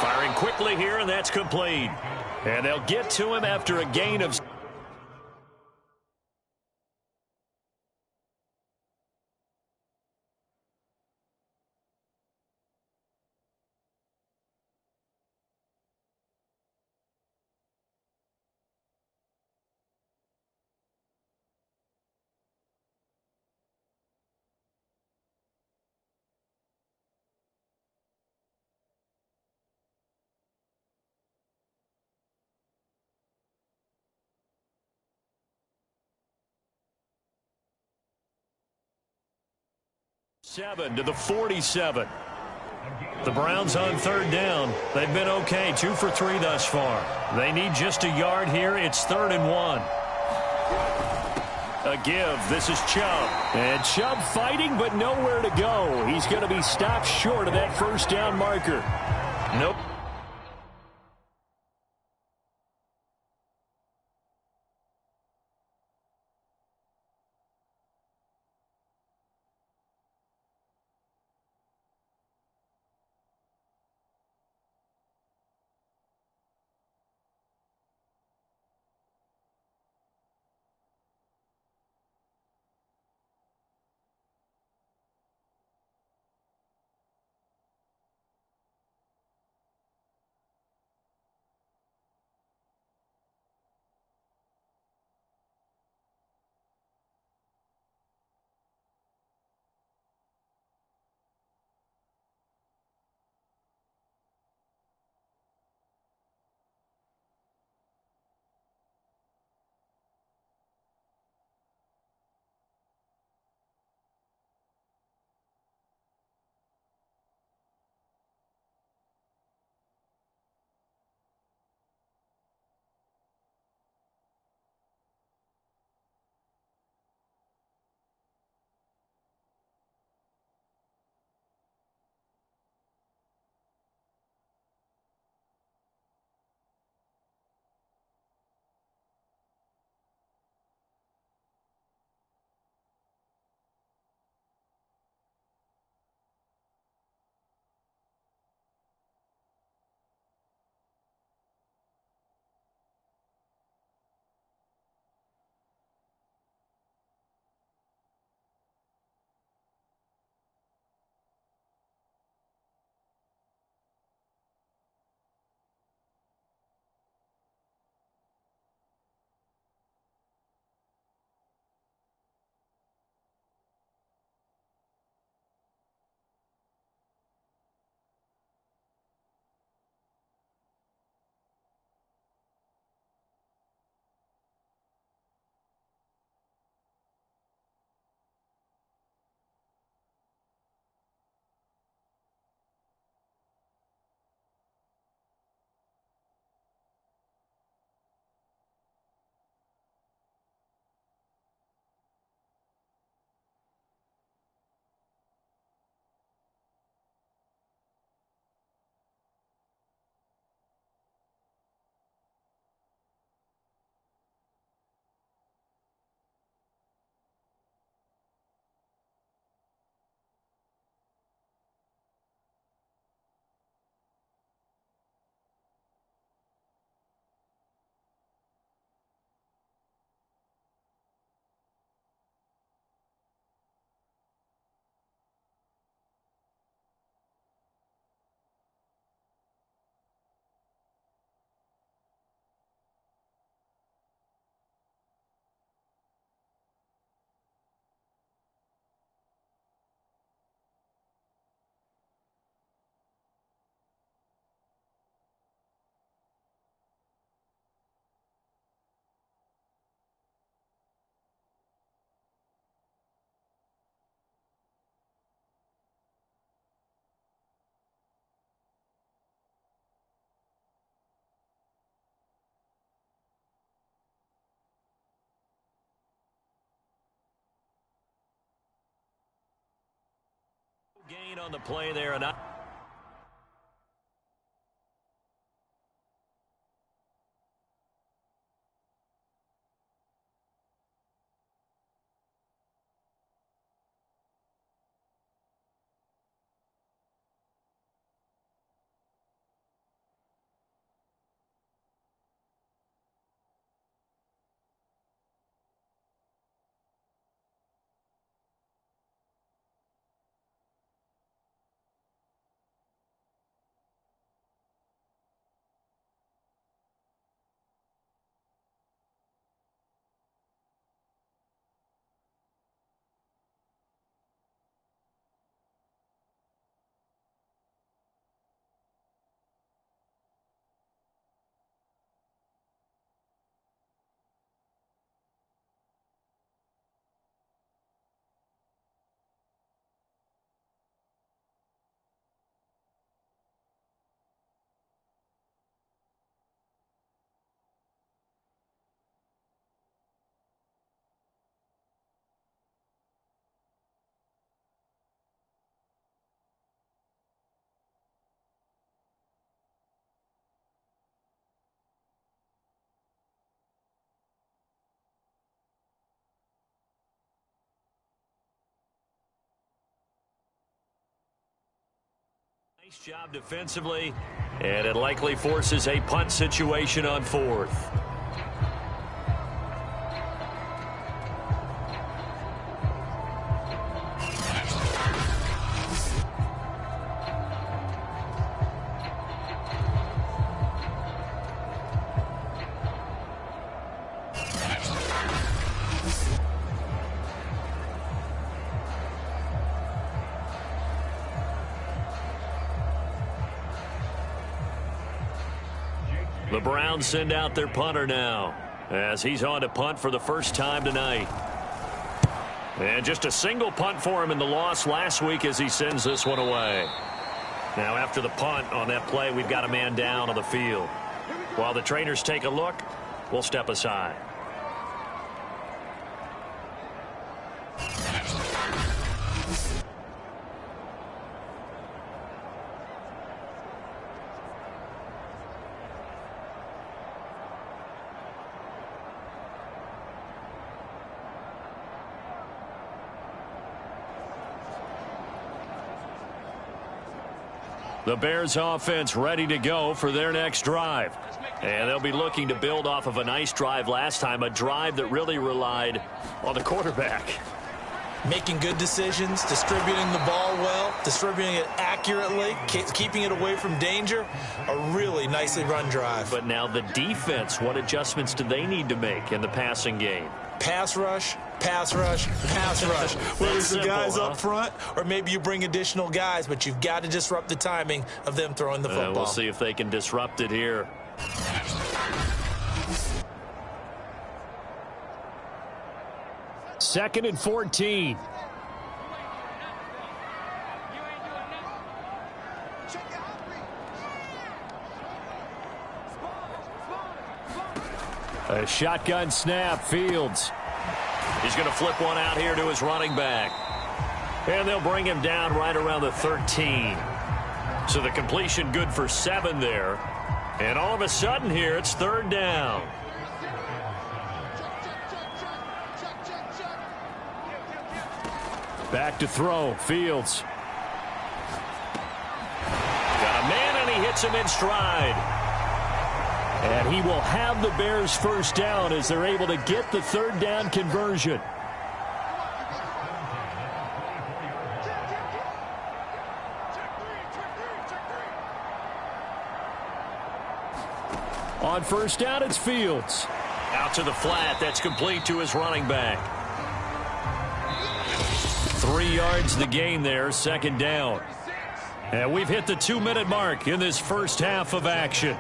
Firing quickly here, and that's complete. And they'll get to him after a gain of... Seven to the 47. The Browns on third down. They've been okay, 2 for 3 thus far. They need just a yard here. It's 3rd and 1. A give. This is Chubb. And Chubb fighting, but nowhere to go. He's going to be stopped short of that first down marker. Nope. Gain on the play there, and Nice job defensively, and it likely forces a punt situation on 4th. The Browns send out their punter now, as he's on to punt for the first time tonight. And just a single punt for him in the loss last week as he sends this one away. Now after the punt on that play, we've got a man down on the field. While the trainers take a look, we'll step aside. The Bears offense ready to go for their next drive. And they'll be looking to build off of a nice drive last time, a drive that really relied on the quarterback. Making good decisions, distributing the ball well, distributing it accurately, keeping it away from danger. A really nicely run drive. But now the defense, what adjustments do they need to make in the passing game? Pass rush, pass rush, pass rush. Whether it's the guys up front or maybe you bring additional guys, but you've got to disrupt the timing of them throwing the football. We'll see if they can disrupt it here. Second and 14. A shotgun snap, Fields. He's going to flip one out here to his running back. And they'll bring him down right around the 13. So the completion good for 7 there. And all of a sudden here, it's 3rd down. Back to throw, Fields. Got a man, and he hits him in stride. And he will have the Bears first down as they're able to get the 3rd down conversion. On first down, it's Fields. Out to the flat. That's complete to his running back. 3 yards the gain there, 2nd down. And we've hit the 2-minute mark in this first half of action.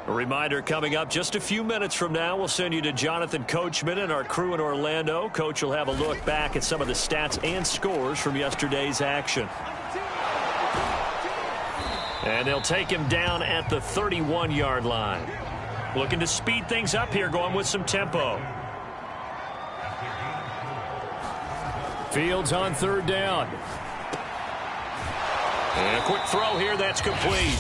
A reminder coming up just a few minutes from now, we'll send you to Jonathan Coachman and our crew in Orlando. Coach will have a look back at some of the stats and scores from yesterday's action. And they'll take him down at the 31-yard line. Looking to speed things up here, going with some tempo. Fields on 3rd down. And a quick throw here, that's complete.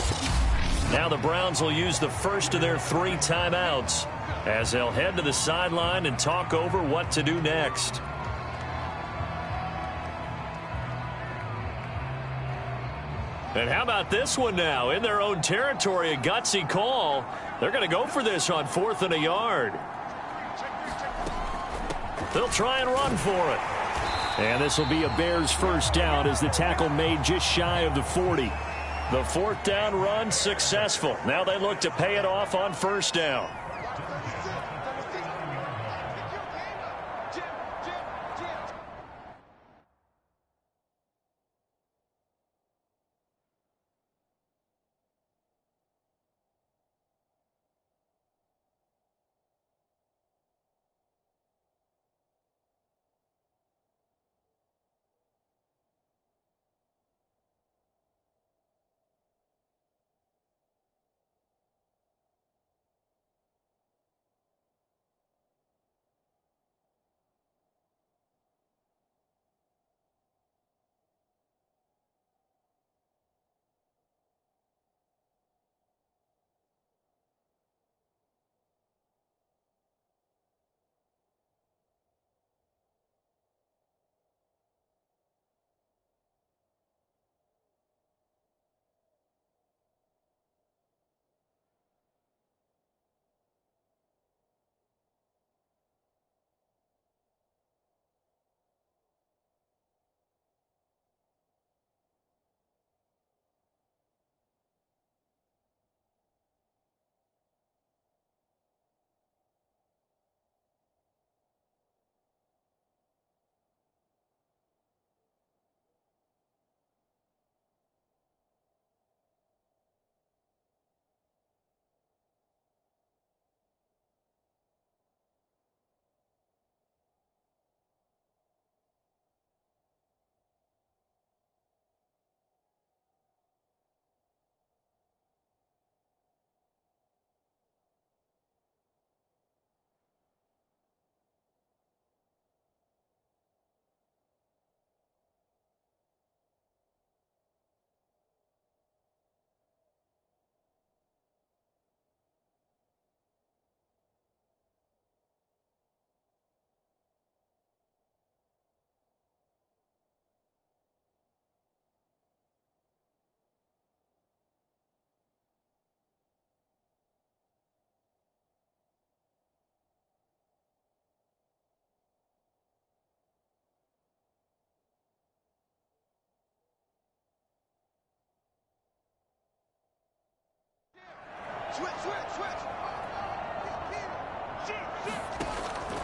Now the Browns will use the first of their 3 timeouts as they'll head to the sideline and talk over what to do next. And how about this one now? In their own territory, a gutsy call. They're going to go for this on 4th and a yard. They'll try and run for it. And this will be a Bears first down as the tackle made just shy of the 40. The fourth down run successful. Now they look to pay it off on first down.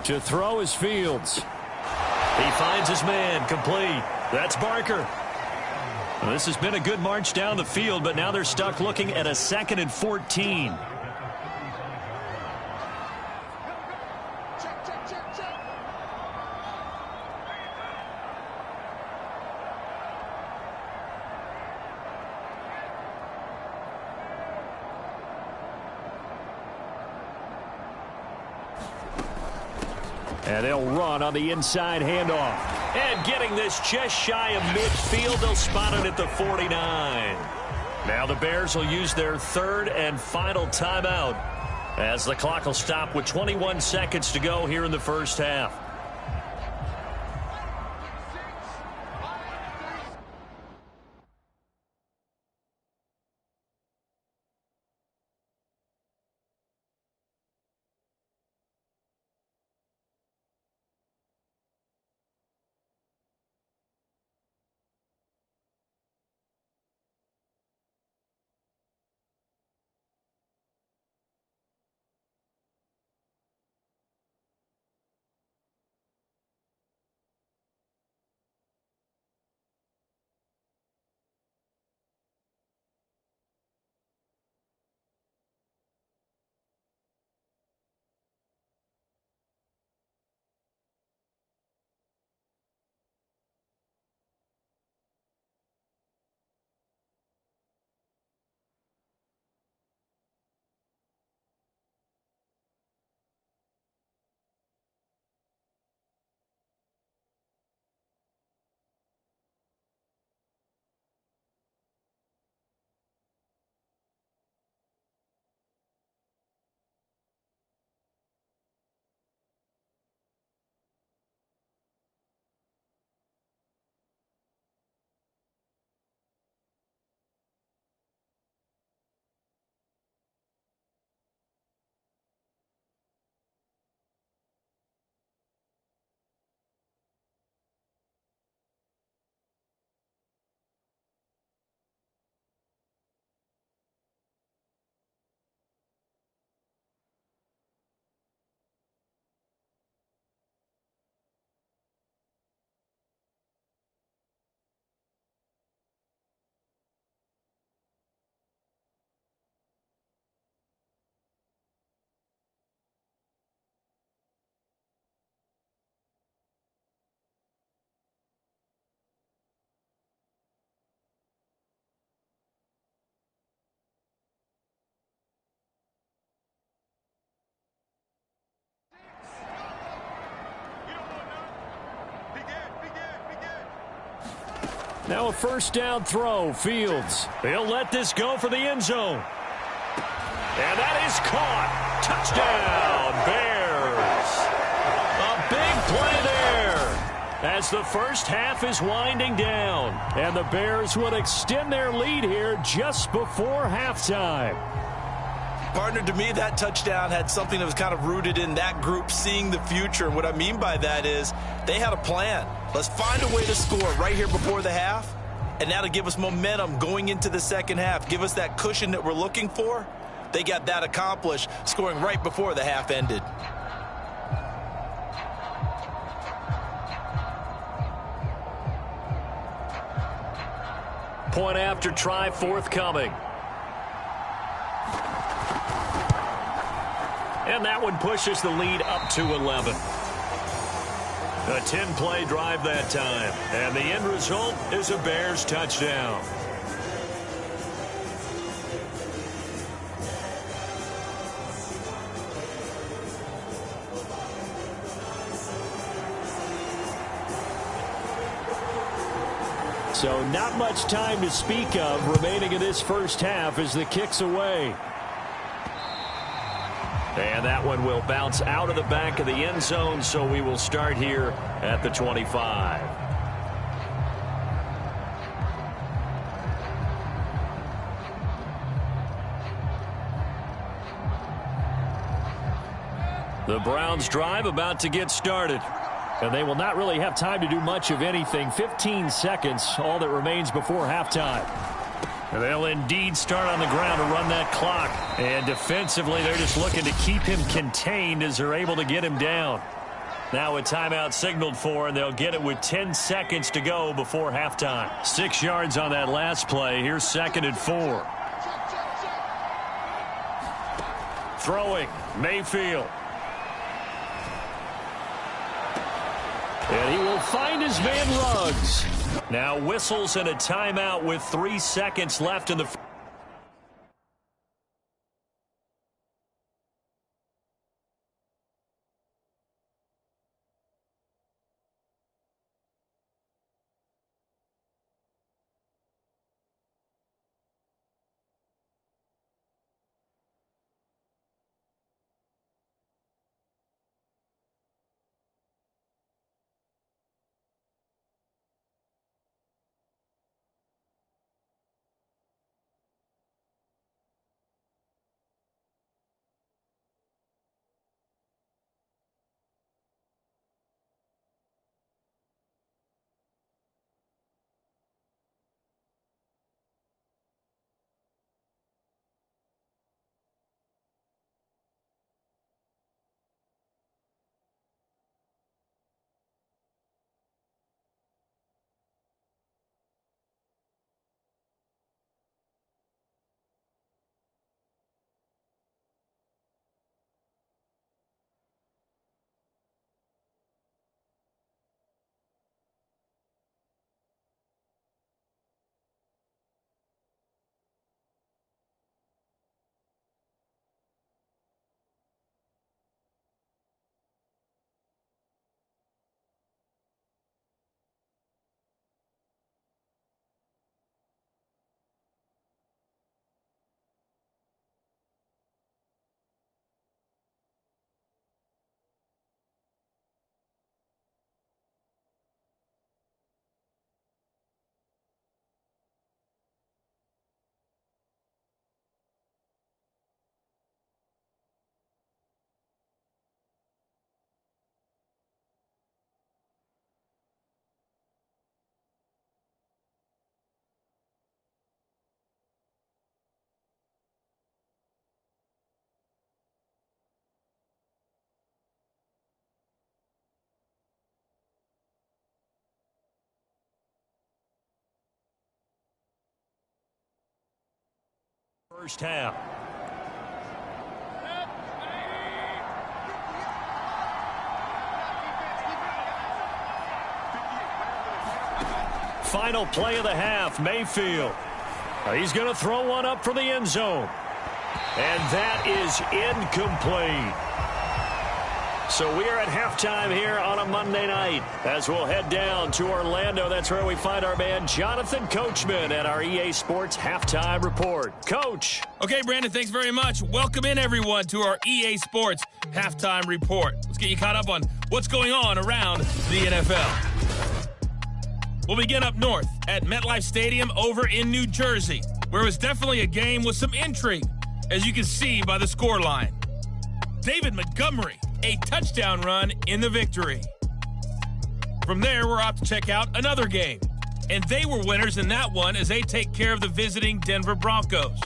To throw is Fields. He finds his man, complete. That's Barker. Well, this has been a good march down the field, but now they're stuck looking at a 2nd and 14. And they'll run on the inside handoff. And getting this just shy of midfield, they'll spot it at the 49. Now the Bears will use their 3rd and final timeout as the clock will stop with 21 seconds to go here in the first half. Now a first down throw. Fields. He'll let this go for the end zone. And that is caught. Touchdown, Bears. A big play there as the first half is winding down. And the Bears would extend their lead here just before halftime. Partner, to me, that touchdown had something that was kind of rooted in that group seeing the future. And what I mean by that is they had a plan. Let's find a way to score right here before the half, and that'll give us momentum going into the second half. Give us that cushion that we're looking for. They got that accomplished, scoring right before the half ended. Point after try forthcoming. And that one pushes the lead up to 11. A 10-play drive that time. And the end result is a Bears touchdown. So not much time to speak of remaining in this first half as the kick's away. And that one will bounce out of the back of the end zone, so we will start here at the 25. The Browns drive about to get started. And they will not really have time to do much of anything. 15 seconds, all that remains before halftime. They'll indeed start on the ground to run that clock. And defensively, they're just looking to keep him contained as they're able to get him down. Now a timeout signaled for, and they'll get it with 10 seconds to go before halftime. 6 yards on that last play. Here's 2nd and 4. Throwing, Mayfield. And he will find his man Ruggs. Now whistles and a timeout with 3 seconds left in the first half. Final play of the half, Mayfield. He's going to throw one up for the end zone. And that is incomplete. So we are at halftime here on a Monday night as we'll head down to Orlando. That's where we find our man Jonathan Coachman at our EA Sports Halftime Report. Coach. Okay, Brandon, thanks very much. Welcome in, everyone, to our EA Sports Halftime Report. Let's get you caught up on what's going on around the NFL. We'll begin up north at MetLife Stadium over in New Jersey, where it was definitely a game with some intrigue, as you can see by the scoreline. David Montgomery, a touchdown run in the victory. From there, we're off to check out another game. And they were winners in that one as they take care of the visiting Denver Broncos.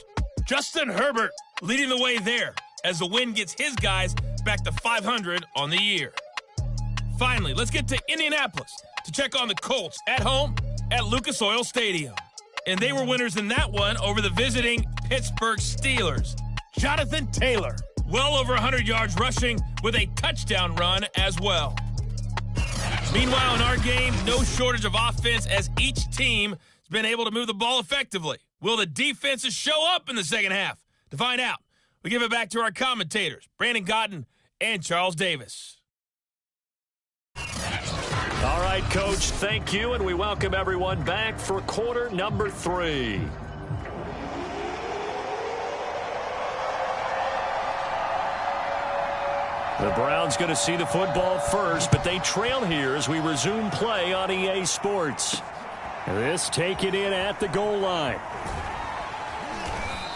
Justin Herbert leading the way there as the win gets his guys back to 500 on the year. Finally, let's get to Indianapolis to check on the Colts at home at Lucas Oil Stadium. And they were winners in that one over the visiting Pittsburgh Steelers. Jonathan Taylor, well over 100 yards rushing with a touchdown run as well. Meanwhile, in our game, no shortage of offense as each team has been able to move the ball effectively. Will the defenses show up in the second half? To find out, we give it back to our commentators, Brandon Cotton and Charles Davis. All right, Coach, thank you, and we welcome everyone back for quarter number 3. The Browns going to see the football first, but they trail here as we resume play on EA Sports. This taken in at the goal line.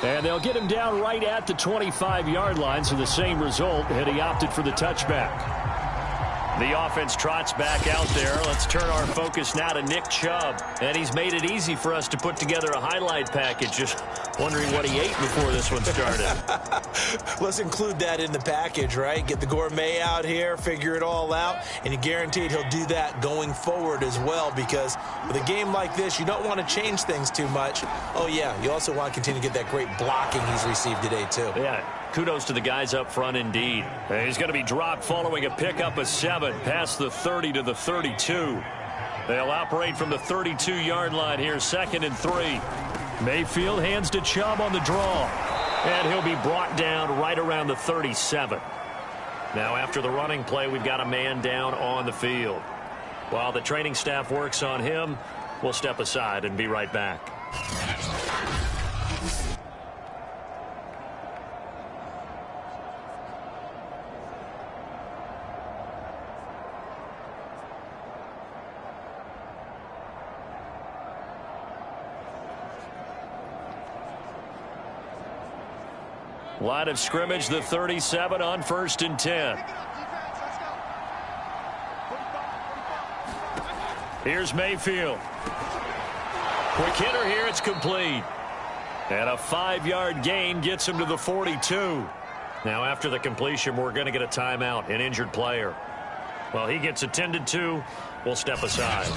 And they'll get him down right at the 25-yard line, so the same result, and he opted for the touchback. The offense trots back out there. Let's turn our focus now to Nick Chubb. And he's made it easy for us to put together a highlight package. Just wondering what he ate before this one started. Let's include that in the package, right? Get the gourmet out here, figure it all out, and you're guaranteed he'll do that going forward as well, because with a game like this, you don't want to change things too much. Oh, yeah, you also want to continue to get that great blocking he's received today, too. Yeah, kudos to the guys up front indeed. And he's going to be dropped following a pickup of 7 past the 30 to the 32. They'll operate from the 32-yard line here, 2nd and 3. Mayfield hands to Chubb on the draw. And he'll be brought down right around the 37. Now, after the running play, we've got a man down on the field. While the training staff works on him, we'll step aside and be right back. Line of scrimmage, the 37 on 1st and 10. Here's Mayfield. Quick hitter here, it's complete. And a 5-yard gain gets him to the 42. Now after the completion, we're going to get a timeout, an injured player. Well, he gets attended to. We'll step aside.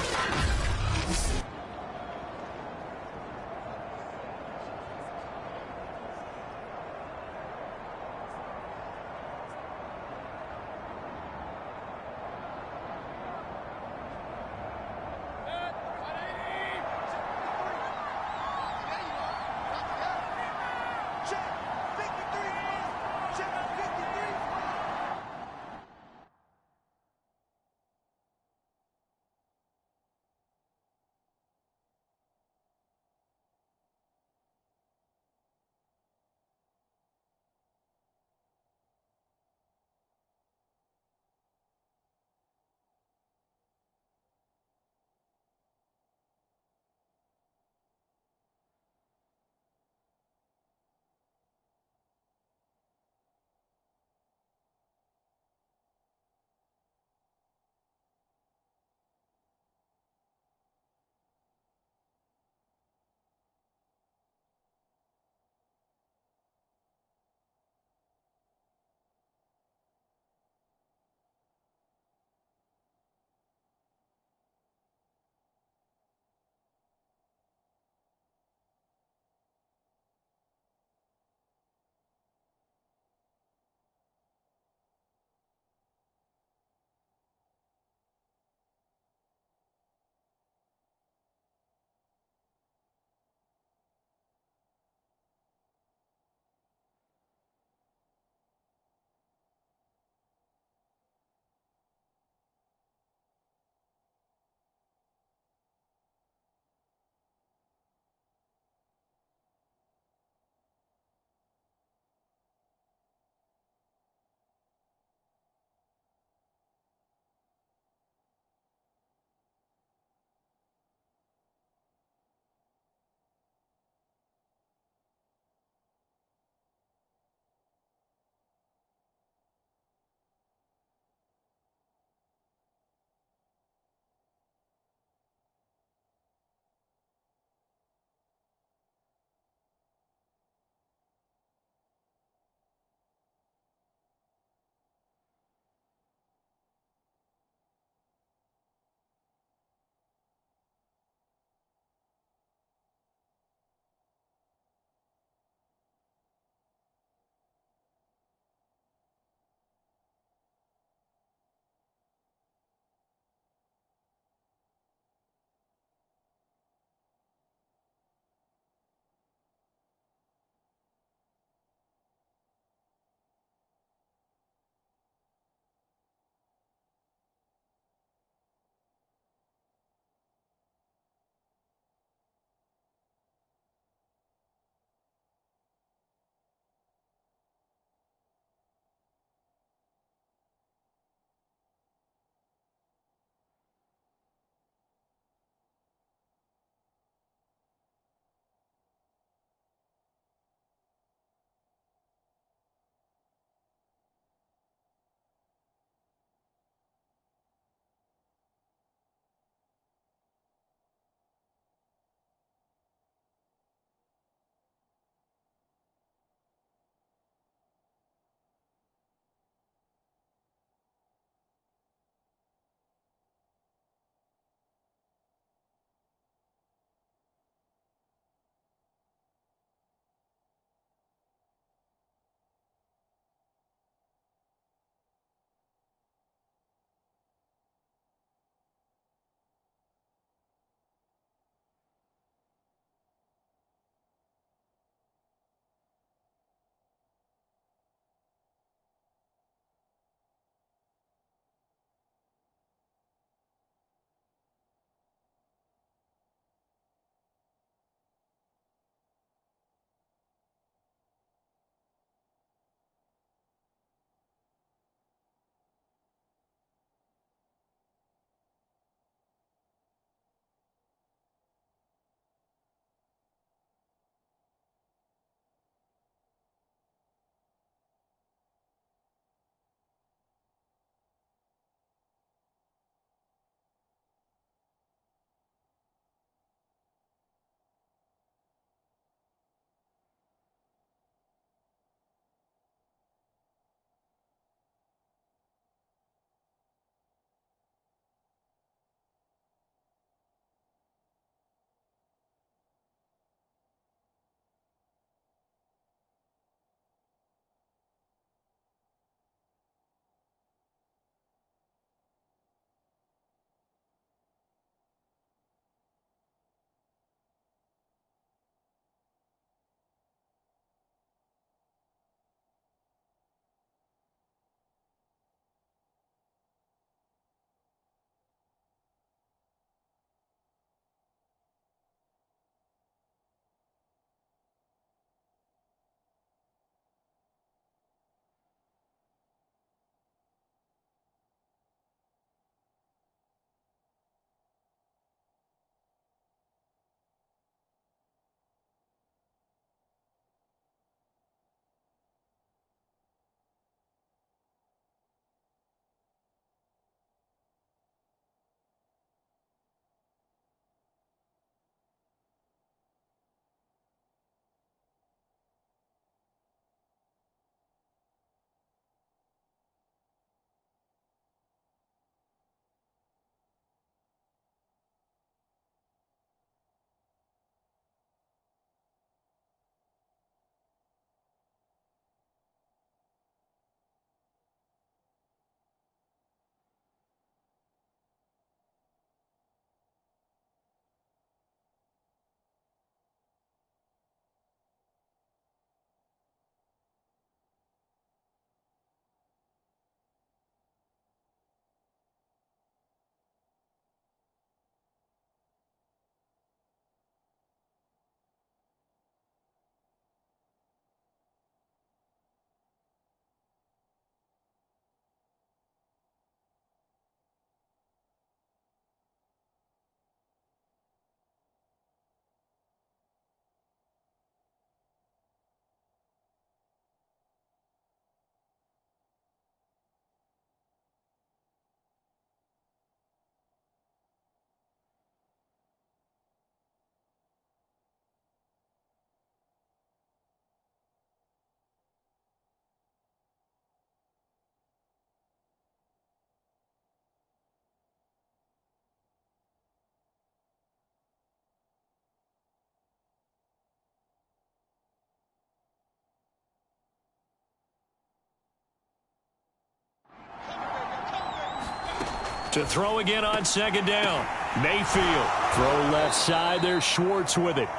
To throw again on second down. Mayfield. Throw left side. There's Schwartz with it.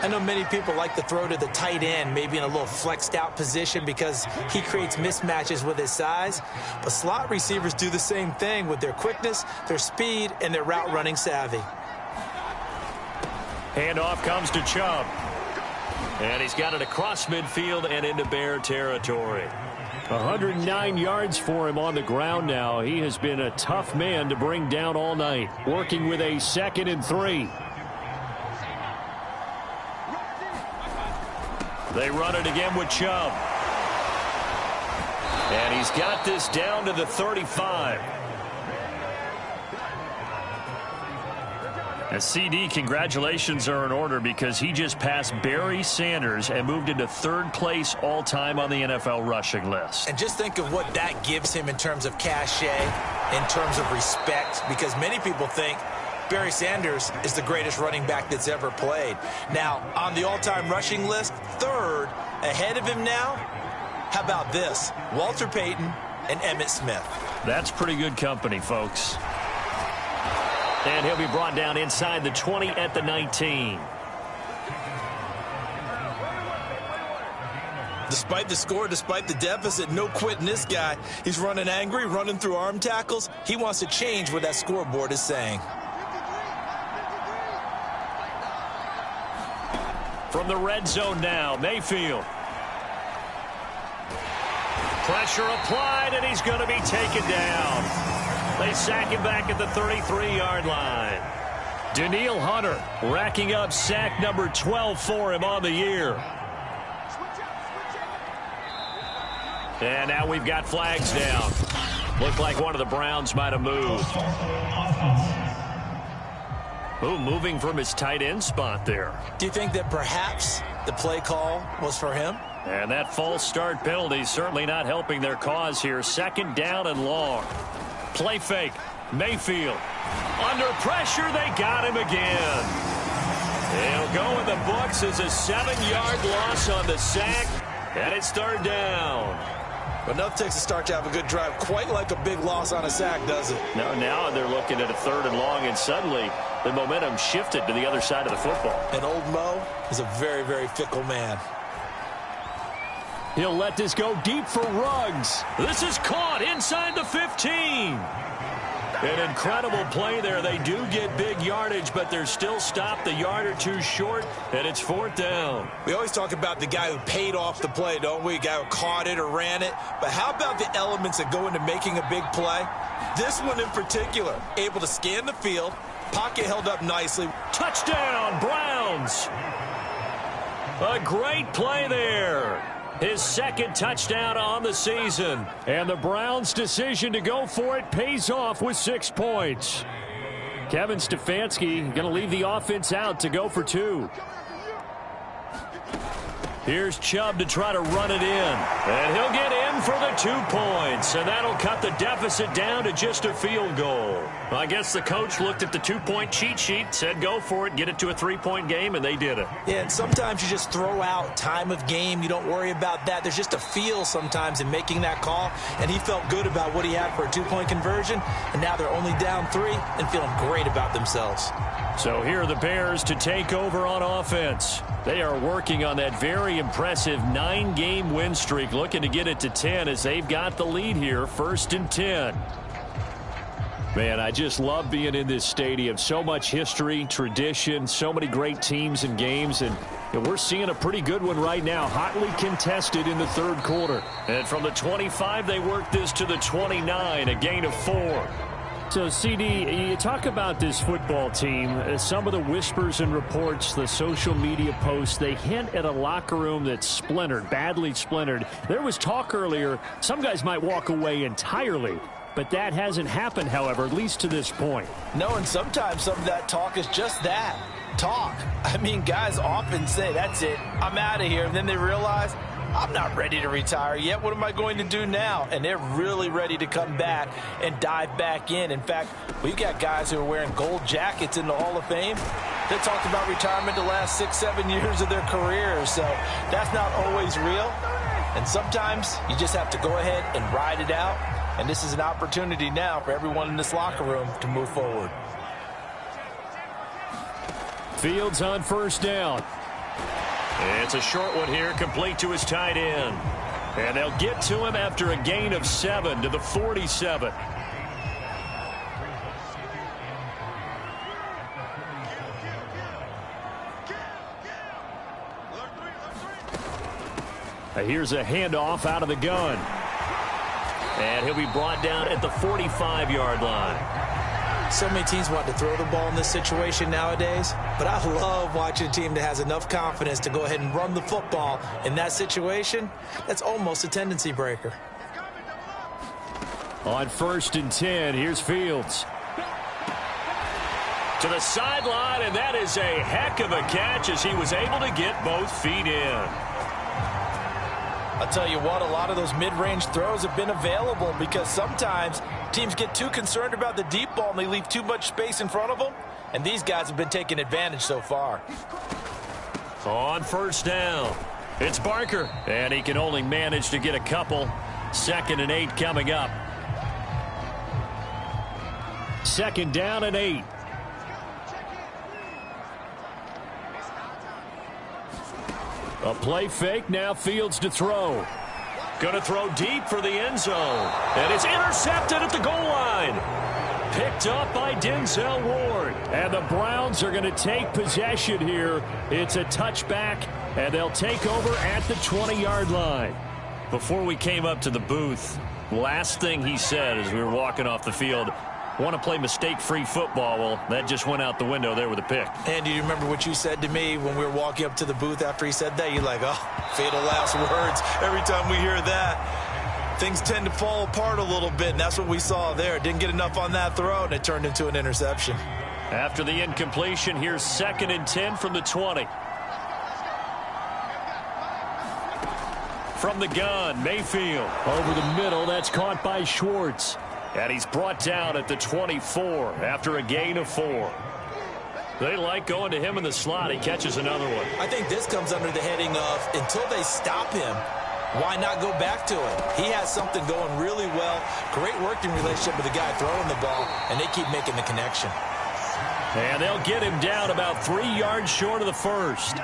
I know many people like to throw to the tight end, maybe in a little flexed out position because he creates mismatches with his size. But slot receivers do the same thing with their quickness, their speed, and their route running savvy. Handoff comes to Chubb. And he's got it across midfield and into Bear territory. 109 yards for him on the ground now. He has been a tough man to bring down all night, working with a 2nd and 3. They run it again with Chubb. And he's got this down to the 35. A CD, congratulations are in order because he just passed Barry Sanders and moved into 3rd place all-time on the NFL rushing list. And just think of what that gives him in terms of cachet, in terms of respect, because many people think Barry Sanders is the greatest running back that's ever played. Now, on the all-time rushing list, 3rd, ahead of him now, how about this? Walter Payton and Emmitt Smith. That's pretty good company, folks. And he'll be brought down inside the 20 at the 19. Despite the score, despite the deficit, no quitting this guy. He's running angry, running through arm tackles. He wants to change what that scoreboard is saying. From the red zone now, Mayfield. Pressure applied, and he's going to be taken down. They sack him back at the 33-yard line. Danielle Hunter racking up sack number 12 for him on the year. And now we've got flags down. Looked like one of the Browns might have moved. Ooh, moving from his tight end spot there. Do you think that perhaps the play call was for him? And that false start penalty certainly not helping their cause here. 2nd down and long. Play fake. Mayfield. Under pressure, they got him again. He'll go in the books as a 7-yard loss on the sack. And it's 3rd down. But enough takes a start to have a good drive. Quite like a big loss on a sack, does it? No, now they're looking at a 3rd and long, and suddenly the momentum shifted to the other side of the football. And old Mo is a very, very fickle man. He'll let this go deep for Ruggs. This is caught inside the 15. An incredible play there. They do get big yardage, but they're still stopped a yard or two short, and it's 4th down. We always talk about the guy who paid off the play, don't we? The guy who caught it or ran it. But how about the elements that go into making a big play? This one in particular, able to scan the field, pocket held up nicely. Touchdown, Browns. A great play there. His 2nd touchdown on the season. And the Browns' decision to go for it pays off with 6 points. Kevin Stefanski going to leave the offense out to go for 2. Here's Chubb to try to run it in. And he'll get in for the 2 points. And that'll cut the deficit down to just a field goal. Well, I guess the coach looked at the 2-point cheat sheet, said go for it, get it to a 3-point game, and they did it. Yeah, and sometimes you just throw out time of game. You don't worry about that. There's just a feel sometimes in making that call. And he felt good about what he had for a 2-point conversion. And now they're only down 3 and feeling great about themselves. So here are the Bears to take over on offense. They are working on that very impressive 9-game win streak, looking to get it to 10 as they've got the lead here, 1st and 10. Man, I just love being in this stadium. So much history, tradition, so many great teams and games, and we're seeing a pretty good one right now, hotly contested in the 3rd quarter. And from the 25, they work this to the 29, a gain of 4. So, CD, you talk about this football team. Some of the whispers and reports, the social media posts, they hint at a locker room that's splintered, badly splintered. There was talk earlier, some guys might walk away entirely. But that hasn't happened, however, at least to this point. No, and sometimes some of that talk is just that, talk. I mean, guys often say, that's it, I'm out of here. And then they realize, I'm not ready to retire yet. What am I going to do now? And they're really ready to come back and dive back in. In fact, we've got guys who are wearing gold jackets in the Hall of Fame. They talked about retirement the last 6-7 years of their careers. So that's not always real. And sometimes you just have to go ahead and ride it out And this is an opportunity now for everyone in this locker room to move forward. Fields on first down. It's a short one here, complete to his tight end. And they'll get to him after a gain of 7 to the 47. Here's a handoff out of the gun. And he'll be brought down at the 45-yard line. So many teams want to throw the ball in this situation nowadays, but I love watching a team that has enough confidence to go ahead and run the football in that situation. That's almost a tendency breaker. On 1st and 10, here's Fields. To the sideline, and that is a heck of a catch as he was able to get both feet in. I'll tell you what, a lot of those mid-range throws have been available because sometimes teams get too concerned about the deep ball and they leave too much space in front of them. And these guys have been taking advantage so far. On first down, it's Barker. And he can only manage to get a couple. 2nd and 8 coming up. 2nd down and 8. A play fake, now Fields to throw. Going to throw deep for the end zone. And it's intercepted at the goal line. Picked up by Denzel Ward. And the Browns are going to take possession here. It's a touchback, and they'll take over at the 20-yard line. Before we came up to the booth, last thing he said as we were walking off the field, want to play mistake-free football. Well, that just went out the window there with a pick. And do you remember what you said to me when we were walking up to the booth after he said that? You're like, oh, fatal last words. Every time we hear that, things tend to fall apart a little bit, and that's what we saw there. Didn't get enough on that throw, and it turned into an interception. After the incompletion, here's 2nd and 10 from the 20. From the gun, Mayfield. Over the middle, that's caught by Schwartz. And he's brought down at the 24 after a gain of 4. They like going to him in the slot. He catches another one. I think this comes under the heading of until they stop him, why not go back to it? He has something going really well. Great working relationship with the guy throwing the ball, and they keep making the connection. And they'll get him down about 3 yards short of the first.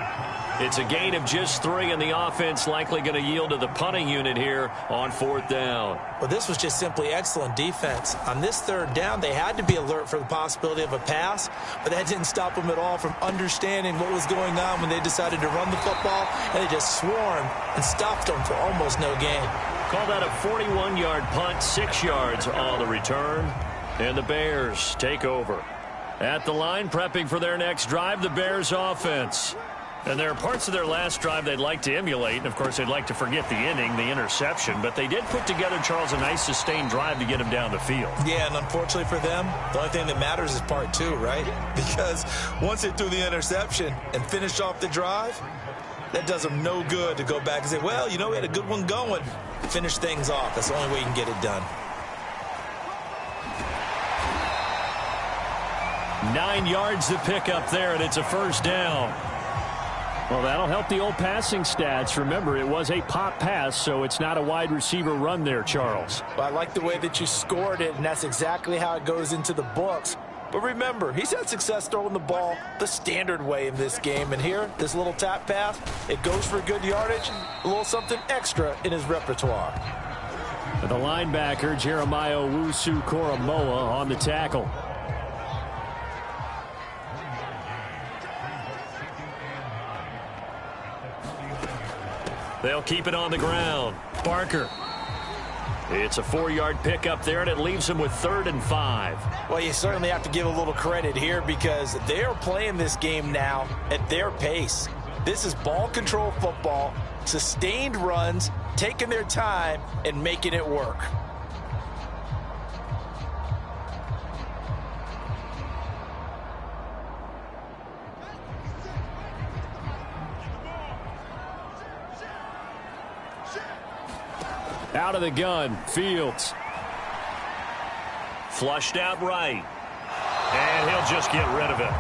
It's a gain of just 3, and the offense likely going to yield to the punting unit here on 4th down. Well, this was just simply excellent defense. On this 3rd down, they had to be alert for the possibility of a pass, but that didn't stop them at all from understanding what was going on when they decided to run the football, and they just swarmed and stopped them for almost no gain. Call that a 41-yard punt, 6 yards on the return, and the Bears take over. At the line, prepping for their next drive, the Bears offense. And there are parts of their last drive they'd like to emulate. And, of course, they'd like to forget the inning, the interception. But they did put together, Charles, a nice sustained drive to get him down the field. Yeah, and unfortunately for them, the only thing that matters is part 2, right? Because once they threw the interception and finished off the drive, that does them no good to go back and say, well, you know, we had a good one going. Finish things off. That's the only way you can get it done. 9 yards to pick up there, and it's a 1st down. Well, that'll help the old passing stats. Remember, it was a pop pass, so it's not a wide receiver run there, Charles. Well, I like the way that you scored it, and that's exactly how it goes into the books. But remember, he's had success throwing the ball the standard way in this game. And here, this little tap pass, it goes for good yardage, a little something extra in his repertoire. The linebacker, Jeremiah Owusu-Koramoah, on the tackle. They'll keep it on the ground. Barker. It's a 4-yard pickup there, and it leaves them with 3rd and 5. Well, you certainly have to give a little credit here because they are playing this game now at their pace. This is ball control football, sustained runs, taking their time, and making it work. Out of the gun, Fields. Flushed out right. And he'll just get rid of it.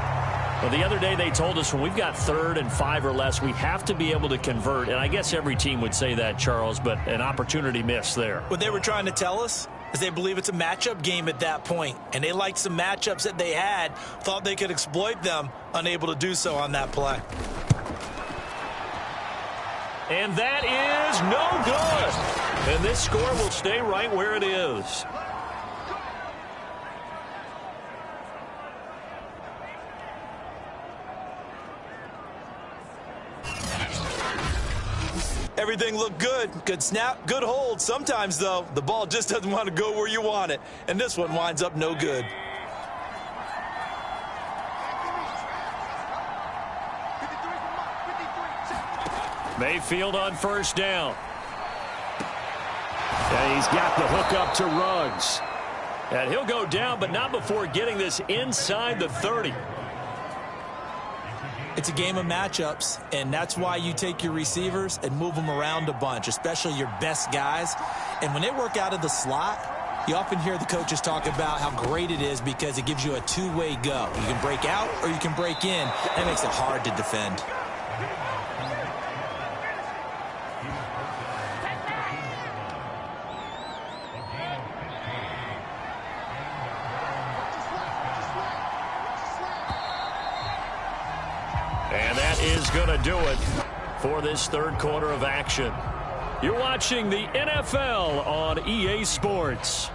Well, the other day they told us when we've got 3rd and 5 or less, we have to be able to convert. And I guess every team would say that, Charles, but an opportunity missed there. What they were trying to tell us As they believe it's a matchup game at that point, and they liked some matchups that they had, thought they could exploit them, unable to do so on that play. And that is no good. And this score will stay right where it is. Everything looked good. Good snap, good hold. Sometimes, though, the ball just doesn't want to go where you want it. And this one winds up no good. Mayfield on first down. And he's got the hook up to Ruggs. And he'll go down, but not before getting this inside the 30. It's a game of matchups, and that's why you take your receivers and move them around a bunch, especially your best guys. And when they work out of the slot, you often hear the coaches talk about how great it is because it gives you a two-way go. You can break out or you can break in. That makes it hard to defend. And that is going to do it for this third quarter of action. You're watching the NFL on EA Sports.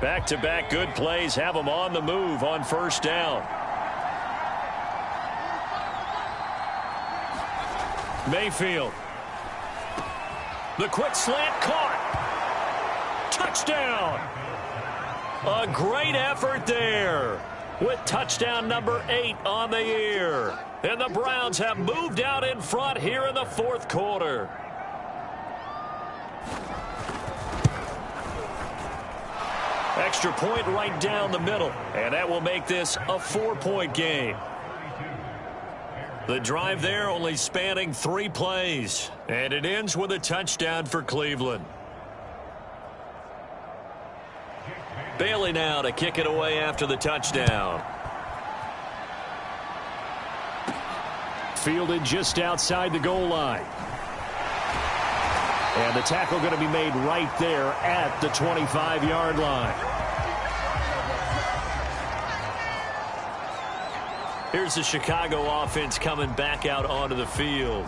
Back-to-back good plays have them on the move on first down. Mayfield. The quick slant caught. Touchdown. A great effort there with touchdown number 8 on the year. And the Browns have moved out in front here in the fourth quarter. Extra point right down the middle. And that will make this a 4-point game. The drive there only spanning 3 plays. And it ends with a touchdown for Cleveland. Bailey now to kick it away after the touchdown. Fielded just outside the goal line. And the tackle going to be made right there at the 25-yard line. Here's the Chicago offense coming back out onto the field.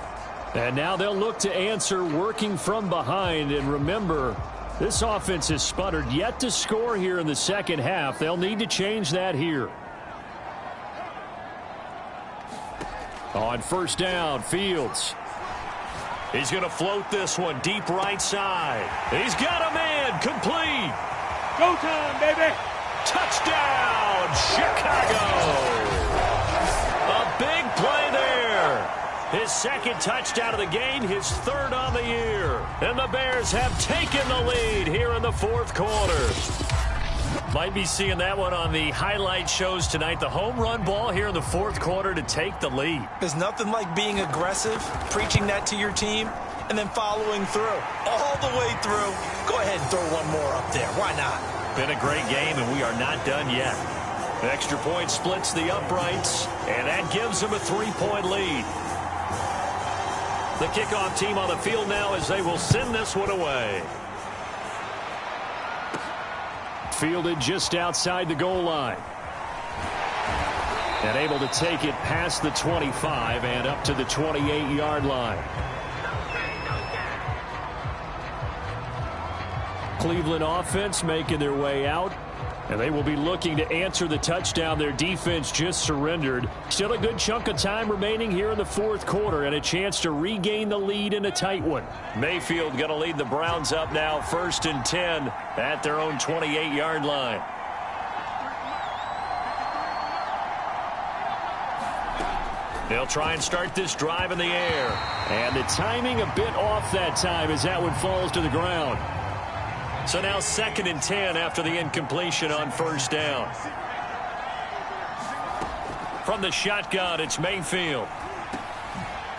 And now they'll look to answer working from behind. And remember, this offense has sputtered yet to score here in the second half. They'll need to change that here. On first down, Fields. He's going to float this one deep right side. He's got a man complete. Go time, baby. Touchdown, Chicago. A big play there. His second touchdown of the game, his third on the year. And the Bears have taken the lead here in the fourth quarter. Might be seeing that one on the highlight shows tonight. The home run ball here in the fourth quarter to take the lead. There's nothing like being aggressive, preaching that to your team, and then following through. All the way through. Go ahead and throw one more up there. Why not? Been a great game, and we are not done yet. The extra point splits the uprights, and that gives them a 3-point lead. The kickoff team on the field now as they will send this one away. Fielded just outside the goal line. And able to take it past the 25 and up to the 28-yard line. Cleveland offense making their way out. And they will be looking to answer the touchdown their defense just surrendered. Still a good chunk of time remaining here in the fourth quarter and a chance to regain the lead in a tight one. Mayfield going to lead the Browns up now 1st and 10 at their own 28-yard line. They'll try and start this drive in the air. And the timing a bit off that time as that one falls to the ground. So now 2nd and 10 after the incompletion on first down. From the shotgun, it's Mayfield.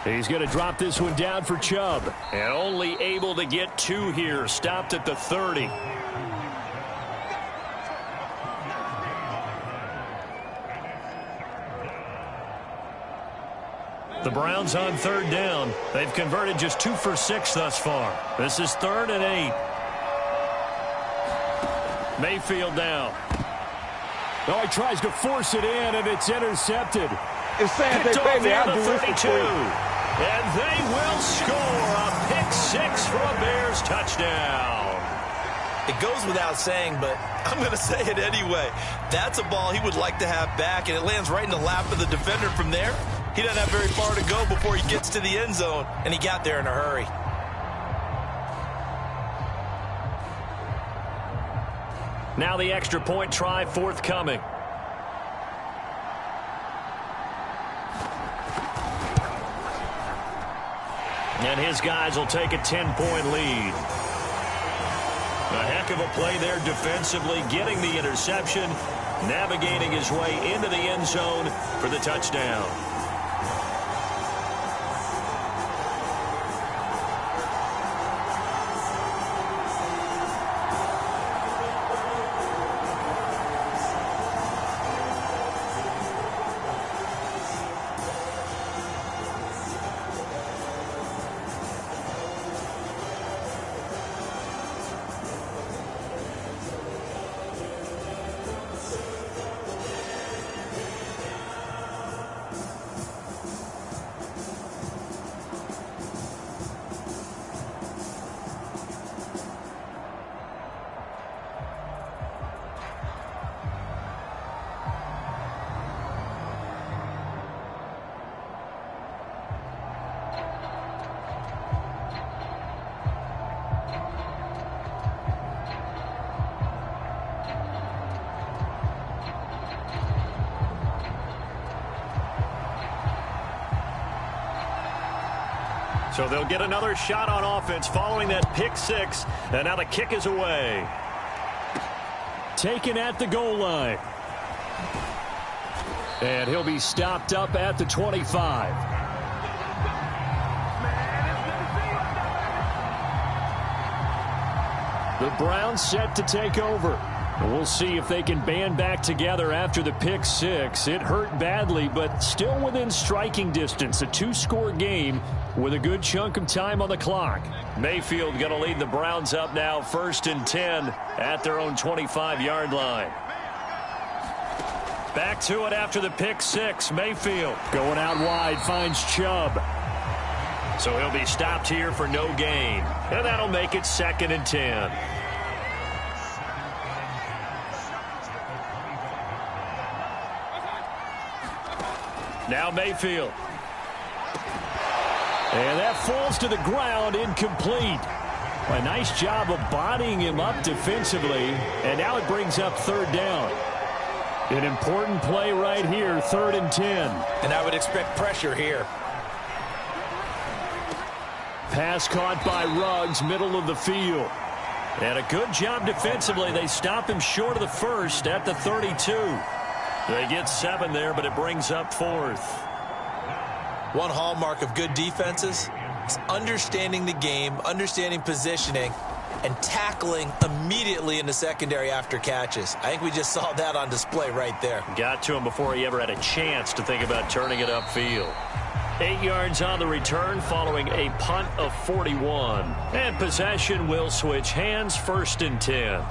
He's going to drop this one down for Chubb. And only able to get 2 here. Stopped at the 30. The Browns on 3rd down. They've converted just 2 for 6 thus far. This is 3rd and 8. Mayfield now. Oh, he tries to force it in, and it's intercepted. It's saying Picked they off pay me. near I'll the do this 32. for free. And they will score a pick 6 for a Bears touchdown. It goes without saying, but I'm going to say it anyway. That's a ball he would like to have back, and it lands right in the lap of the defender from there. He doesn't have very far to go before he gets to the end zone, and he got there in a hurry. Now the extra point try forthcoming. And his guys will take a 10-point lead. A heck of a play there defensively, getting the interception, navigating his way into the end zone for the touchdown. So they'll get another shot on offense following that pick 6. And now the kick is away. Taken at the goal line. And he'll be stopped up at the 25. The Browns set to take over. We'll see if they can band back together after the pick 6. It hurt badly, but still within striking distance. A 2-score game with a good chunk of time on the clock. Mayfield going to lead the Browns up now, 1st and 10 at their own 25-yard line. Back to it after the pick 6. Mayfield going out wide, finds Chubb. So he'll be stopped here for no gain. And that'll make it 2nd and 10. Now Mayfield. And that falls to the ground, incomplete. A nice job of bodying him up defensively. And now it brings up 3rd down. An important play right here, 3rd and 10. And I would expect pressure here. Pass caught by Ruggs, middle of the field. And a good job defensively. They stop him short of the 1st at the 32. They get 7 there, but it brings up 4th. One hallmark of good defenses is understanding the game, understanding positioning, and tackling immediately in the secondary after catches. I think we just saw that on display right there. Got to him before he ever had a chance to think about turning it upfield. 8 yards on the return following a punt of 41. And possession will switch hands, 1st and 10.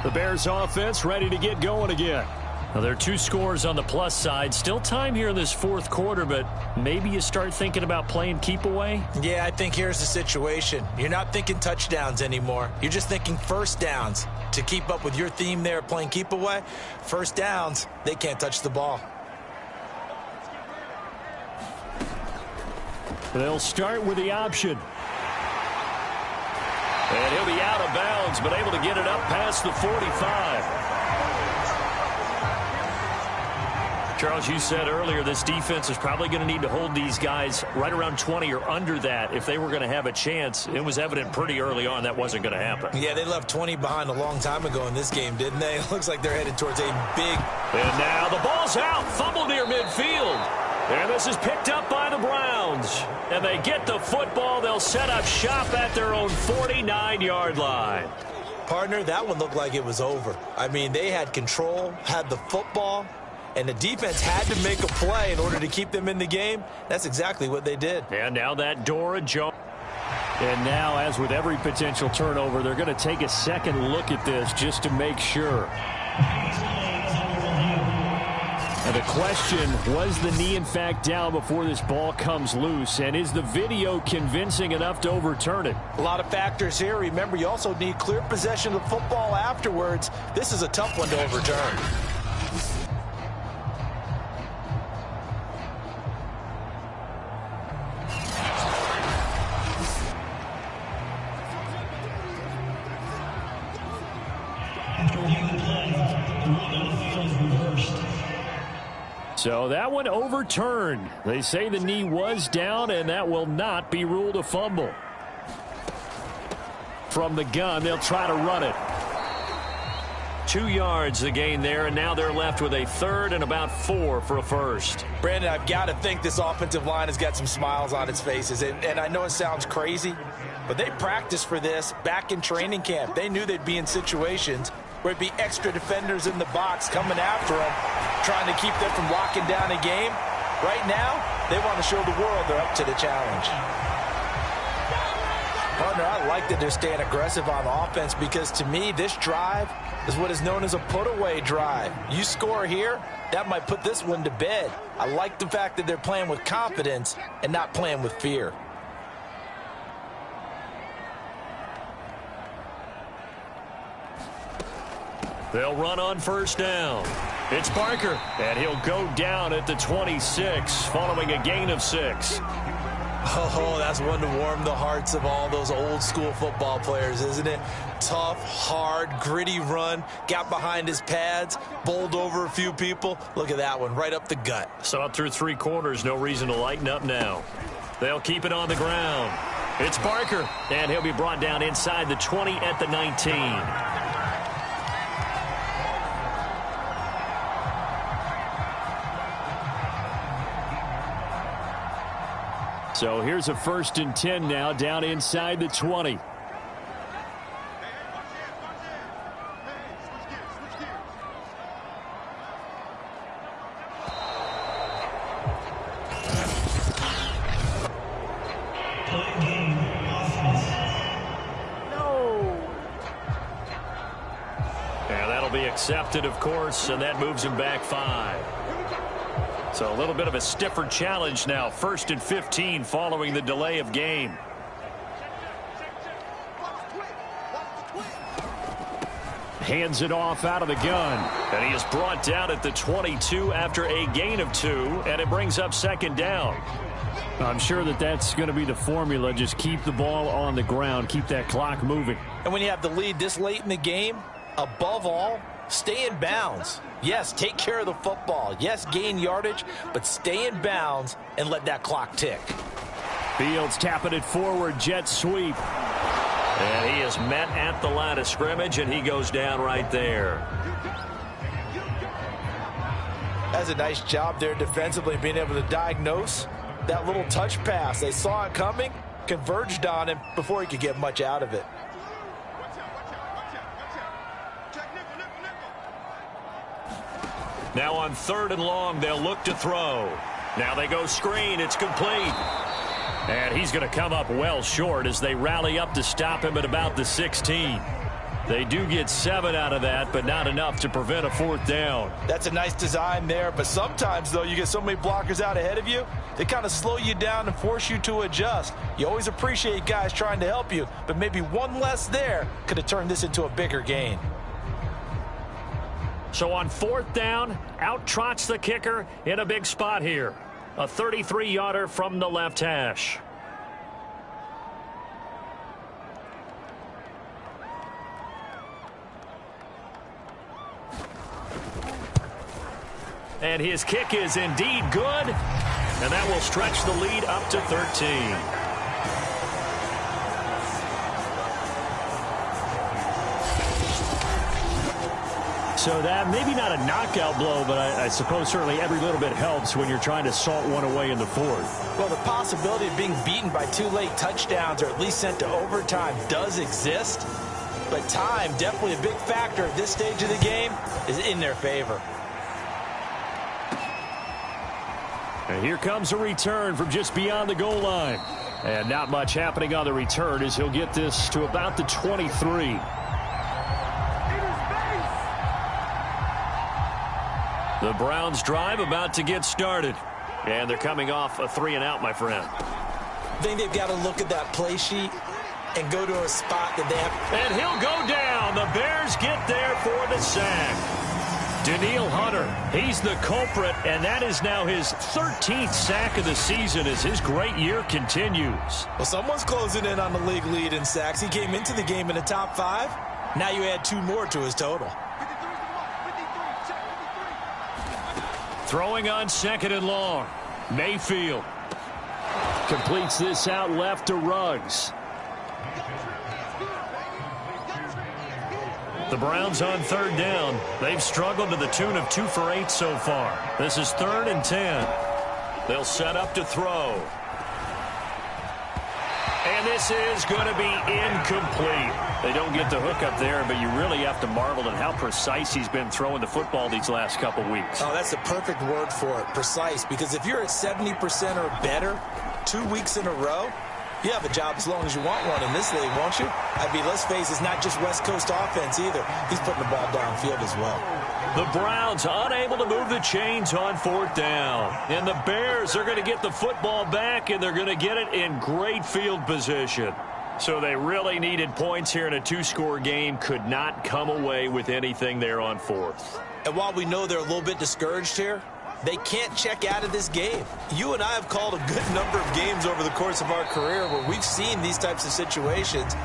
The Bears offense ready to get going again. Now, there are 2 scores on the plus side. Still time here in this 4th quarter, but maybe you start thinking about playing keep away? Yeah, I think here's the situation. You're not thinking touchdowns anymore. You're just thinking 1st downs. To keep up with your theme there playing keep away, 1st downs, they can't touch the ball. They'll start with the option. And he'll be out of bounds, but able to get it up past the 45. Charles, you said earlier this defense is probably going to need to hold these guys right around 20 or under that if they were going to have a chance. It was evident pretty early on that wasn't going to happen. Yeah, they left 20 behind a long time ago in this game, didn't they? It looks like they're headed towards a big... And now the ball's out. Fumble near midfield. And this is picked up by the Browns. And they get the football. They'll set up shop at their own 49-yard line. Partner, that one looked like it was over. I mean, they had control, had the football, and the defense had to make a play in order to keep them in the game. That's exactly what they did. And now that door ajar. And now, as with every potential turnover, they're going to take a second look at this just to make sure. And the question, was the knee in fact down before this ball comes loose? And is the video convincing enough to overturn it? A lot of factors here. Remember, you also need clear possession of the football afterwards. This is a tough one to overturn. So that one overturned. They say the knee was down, and that will not be ruled a fumble. From the gun, they'll try to run it. 2 yards the gain there, and now they're left with a third and about 4 for a first. Brandon, I've got to think this offensive line has got some smiles on its faces. And I know it sounds crazy, but they practiced for this back in training camp. They knew they'd be in situations where it'd be extra defenders in the box coming after them, trying to keep them from locking down a game. Right now, they want to show the world they're up to the challenge. Partner, I like that they're staying aggressive on offense because, to me, this drive is what is known as a put-away drive. You score here, that might put this one to bed. I like the fact that they're playing with confidence and not playing with fear. They'll run on first down. It's Parker, and he'll go down at the 26 following a gain of 6. Oh, that's one to warm the hearts of all those old school football players, isn't it? Tough, hard, gritty run, got behind his pads, bowled over a few people. Look at that one, right up the gut. Saw it through 3 quarters, no reason to lighten up now. They'll keep it on the ground. It's Parker, and he'll be brought down inside the 20 at the 19. So here's a 1st and 10 now, down inside the 20. And that'll be accepted, of course, and that moves him back 5. So a little bit of a stiffer challenge now. 1st and 15 following the delay of game. Hands it off out of the gun. And he is brought down at the 22 after a gain of 2. And it brings up 2nd down. I'm sure that that's going to be the formula. Just keep the ball on the ground. Keep that clock moving. And when you have the lead this late in the game, above all, stay in bounds. Yes, take care of the football. Yes, gain yardage, but stay in bounds and let that clock tick. Fields tapping it forward, jet sweep. And he is met at the line of scrimmage, and he goes down right there. That's a nice job there defensively, being able to diagnose that little touch pass. They saw it coming, converged on him before he could get much out of it. Now on 3rd and long, they'll look to throw. Now they go screen. It's complete. And he's going to come up well short as they rally up to stop him at about the 16. They do get 7 out of that, but not enough to prevent a 4th down. That's a nice design there, but sometimes, though, you get so many blockers out ahead of you, they kind of slow you down and force you to adjust. You always appreciate guys trying to help you, but maybe one less there could have turned this into a bigger gain. So on 4th down, out trots the kicker in a big spot here. A 33-yarder from the left hash. And his kick is indeed good. And that will stretch the lead up to 13. So that maybe not a knockout blow, but I suppose certainly every little bit helps when you're trying to salt one away in the 4th. Well, the possibility of being beaten by 2 late touchdowns or at least sent to overtime does exist. But time, definitely a big factor at this stage of the game, is in their favor. And here comes a return from just beyond the goal line. And not much happening on the return as he'll get this to about the 23. The Browns drive about to get started. And they're coming off a 3-and-out, my friend. I think they've got to look at that play sheet and go to a spot that they have. And he'll go down. The Bears get there for the sack. Danielle Hunter, he's the culprit, and that is now his 13th sack of the season as his great year continues. Well, someone's closing in on the league lead in sacks. He came into the game in the top 5. Now you add 2 more to his total. Throwing on 2nd and long. Mayfield completes this out left to Ruggs. The Browns on 3rd down. They've struggled to the tune of 2 for 8 so far. This is 3rd and 10. They'll set up to throw. And this is going to be incomplete. They don't get the hook up there, but you really have to marvel at how precise he's been throwing the football these last couple weeks. Oh, that's the perfect word for it, precise, because if you're at 70% or better 2 weeks in a row, you have a job as long as you want one in this league, won't you? I mean, let's face it, it's not just West Coast offense either. He's putting the ball downfield as well. The Browns unable to move the chains on 4th down. And the Bears are going to get the football back, and they're going to get it in great field position. So they really needed points here in a 2-score game. Could not come away with anything there on 4th. And while we know they're a little bit discouraged here, they can't check out of this game. You and I have called a good number of games over the course of our career where we've seen these types of situations.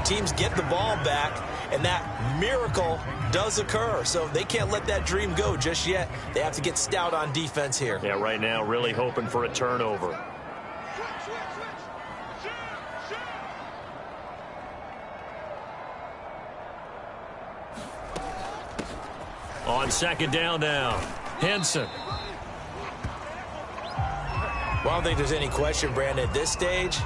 Teams get the ball back, and that miracle does occur. So they can't let that dream go just yet. They have to get stout on defense here. Yeah, right now really hoping for a turnover. On 2nd down now, Henson. Well, I don't think there's any question, Brandon, at this stage,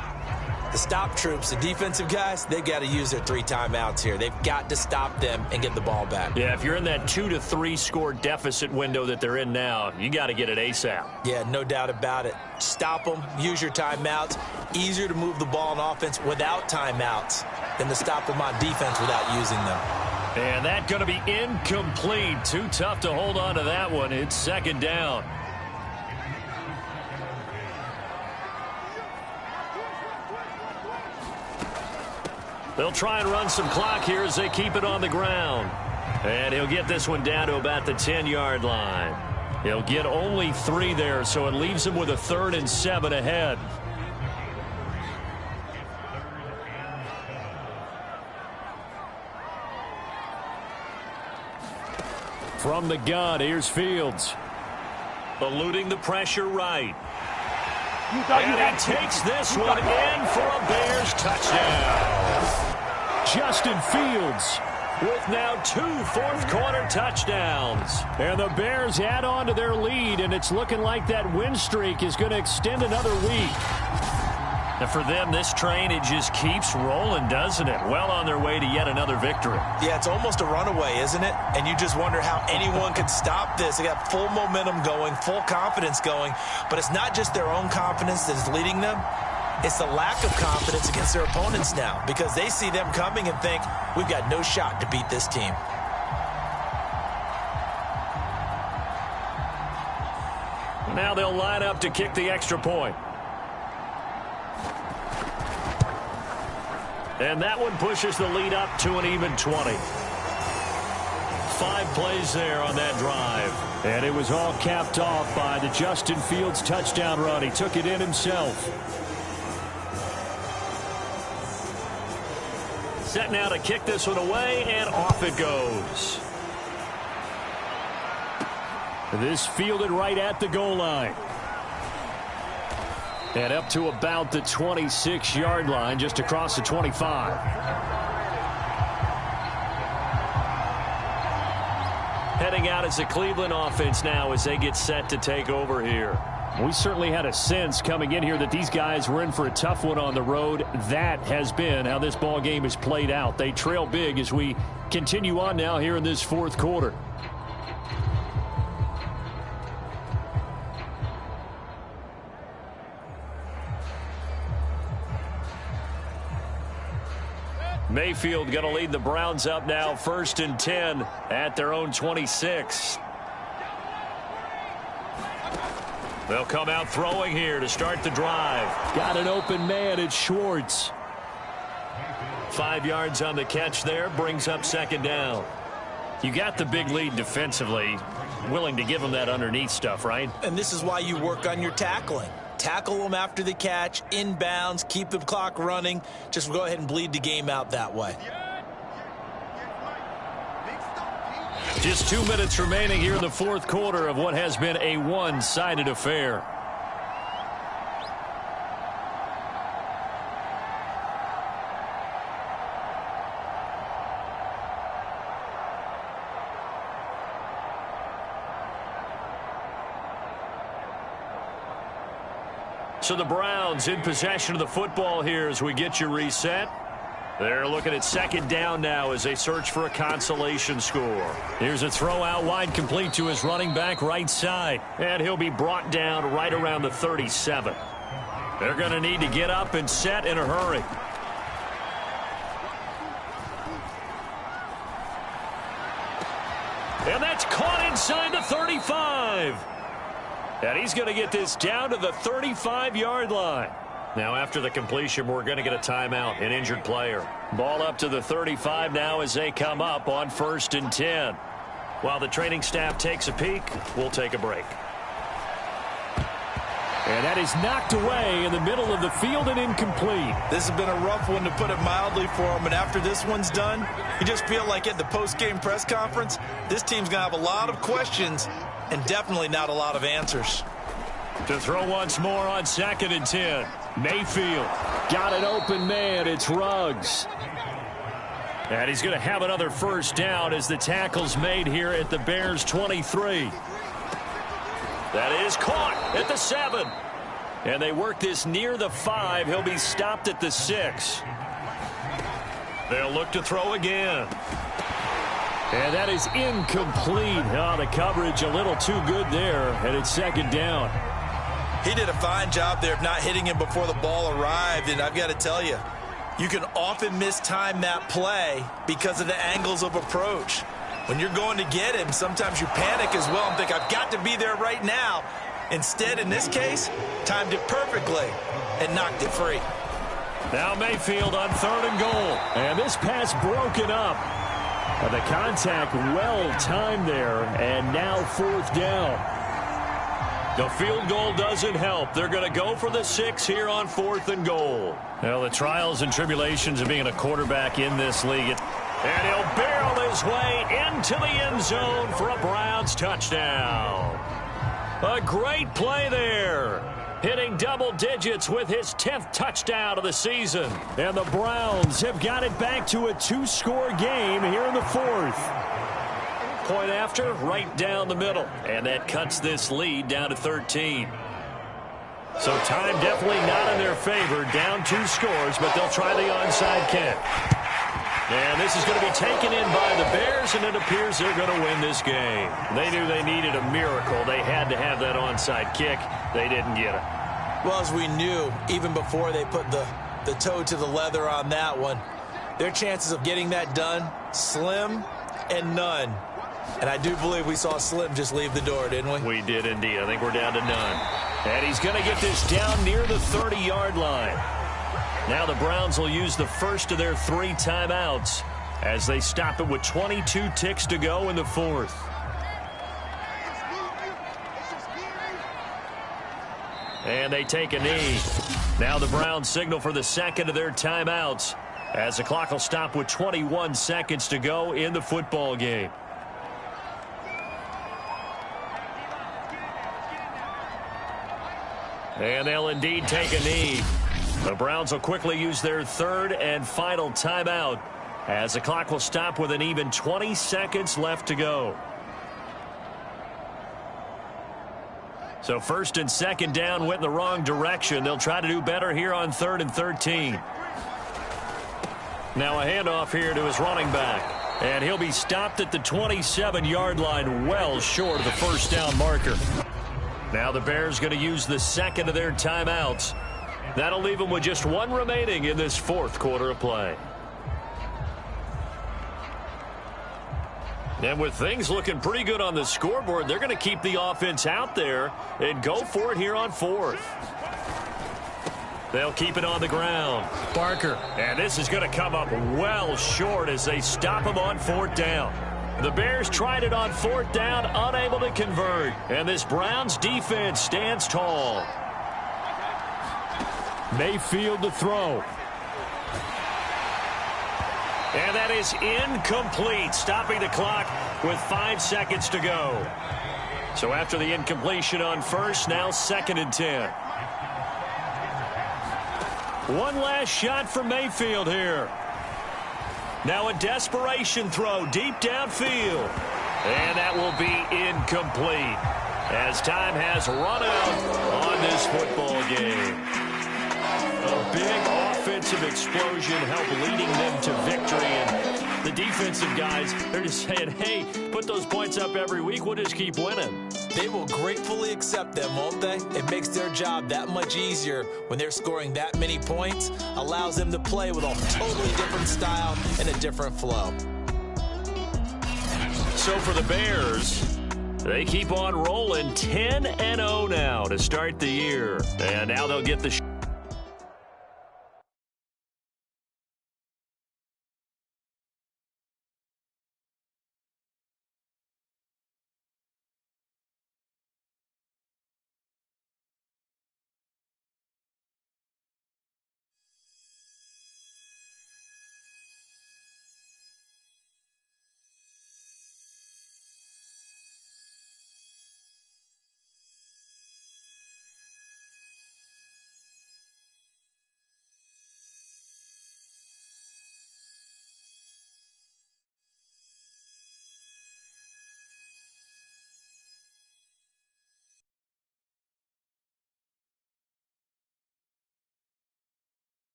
the stop troops, the defensive guys, they've got to use their 3 timeouts here. They've got to stop them and get the ball back. Yeah, if you're in that 2 to 3 score deficit window that they're in now, you got to get it ASAP. Yeah, no doubt about it. Stop them, use your timeouts. Easier to move the ball on offense without timeouts than to stop them on defense without using them. And that's going to be incomplete. Too tough to hold on to that one. It's 2nd down. They'll try and run some clock here as they keep it on the ground. And he'll get this one down to about the 10-yard line. He'll get only 3 there, so it leaves him with a 3rd and 7 ahead. From the gun, here's Fields. Eluding the pressure right. And he takes this one in for a Bears touchdown. Justin Fields with now 2 fourth-quarter touchdowns. And the Bears add on to their lead, and it's looking like that win streak is going to extend another week. And for them, this train, it just keeps rolling, doesn't it? Well on their way to yet another victory. Yeah, it's almost a runaway, isn't it? And you just wonder how anyone could stop this. They got full momentum going, full confidence going. But it's not just their own confidence that is leading them. It's the lack of confidence against their opponents now, because they see them coming and think, we've got no shot to beat this team. Now they'll line up to kick the extra point. And that one pushes the lead up to an even 20. 5 plays there on that drive. And it was all capped off by the Justin Fields touchdown run. He took it in himself. Set now to kick this one away, and off it goes. This fielded right at the goal line. And up to about the 26-yard line, just across the 25. Heading out as the Cleveland offense now as they get set to take over here. We certainly had a sense coming in here that these guys were in for a tough one on the road. That has been how this ball game has played out. They trail big as we continue on now here in this 4th quarter. Mayfield going to lead the Browns up now, 1st and 10 at their own 26. They'll come out throwing here to start the drive. Got an open man. It's Schwartz. 5 yards on the catch there, brings up 2nd down. You got the big lead defensively, willing to give them that underneath stuff, right? And this is why you work on your tackling. Tackle them after the catch, inbounds, keep the clock running. Just go ahead and bleed the game out that way. Just 2 minutes remaining here in the 4th quarter of what has been a one-sided affair. So the Browns in possession of the football here as we get you reset. They're looking at 2nd down now as they search for a consolation score. Here's a throw out wide, complete to his running back right side. And he'll be brought down right around the 37. They're going to need to get up and set in a hurry. And that's caught inside the 35. And he's going to get this down to the 35-yard line. Now, after the completion, we're going to get a timeout, an injured player. Ball up to the 35 now as they come up on 1st and 10. While the training staff takes a peek, we'll take a break. And that is knocked away in the middle of the field and incomplete. This has been a rough one, to put it mildly, for him. And after this one's done, you just feel like at the post-game press conference, this team's going to have a lot of questions and definitely not a lot of answers. To throw once more on 2nd and 10. Mayfield. Got an open man. It's Ruggs. And he's going to have another 1st down as the tackle's made here at the Bears' 23. That is caught at the 7. And they work this near the 5. He'll be stopped at the 6. They'll look to throw again. And that is incomplete. Oh, the coverage a little too good there, and it's 2nd down. He did a fine job there of not hitting him before the ball arrived, and I've got to tell you, you can often mistime that play because of the angles of approach. When you're going to get him, sometimes you panic as well and think, I've got to be there right now. Instead, in this case, timed it perfectly and knocked it free. Now Mayfield on 3rd and goal. And this pass broken up. The contact well-timed there, and now 4th down. The field goal doesn't help. They're going to go for the 6 here on 4th and goal. Well, the trials and tribulations of being a quarterback in this league. And he'll barrel his way into the end zone for a Browns touchdown. A great play there. Hitting double digits with his 10th touchdown of the season. And the Browns have got it back to a 2-score game here in the 4th. Point after, right down the middle. And that cuts this lead down to 13. So time definitely not in their favor. Down 2 scores, but they'll try the onside kick. And this is going to be taken in by the Bears, and it appears they're going to win this game. They knew they needed a miracle. They had to have that onside kick. They didn't get it. Well, as we knew, even before they put the toe to the leather on that one, their chances of getting that done, slim and none. And I do believe we saw Slim just leave the door, didn't we? We did indeed. I think we're down to none. And he's going to get this down near the 30-yard line. Now the Browns will use the first of their 3 timeouts as they stop it with 22 ticks to go in the 4th. And they take a knee. Now the Browns signal for the 2nd of their timeouts as the clock will stop with 21 seconds to go in the football game. And they'll indeed take a knee. The Browns will quickly use their 3rd and final timeout as the clock will stop with an even 20 seconds left to go. So 1st and 2nd down went in the wrong direction. They'll try to do better here on 3rd and 13. Now a handoff here to his running back. And he'll be stopped at the 27-yard line, well short of the 1st down marker. Now the Bears going to use the 2nd of their timeouts. That'll leave them with just 1 remaining in this 4th quarter of play. And with things looking pretty good on the scoreboard, they're going to keep the offense out there and go for it here on 4th. They'll keep it on the ground. Barker. And this is going to come up well short as they stop him on 4th down. The Bears tried it on 4th down, unable to convert. And this Browns defense stands tall. Mayfield to throw. And that is incomplete, stopping the clock with 5 seconds to go. So after the incompletion on 1st, now 2nd and 10. One last shot from Mayfield here. Now a desperation throw deep downfield. And that will be incomplete as time has run out on this football game. A big offensive explosion helped leading them to victory. And the defensive guys, they're just saying, hey, put those points up every week. We'll just keep winning. They will gratefully accept them, won't they? It makes their job that much easier when they're scoring that many points. Allows them to play with a totally different style and a different flow. So for the Bears, they keep on rolling 10-0 now to start the year. And now they'll get the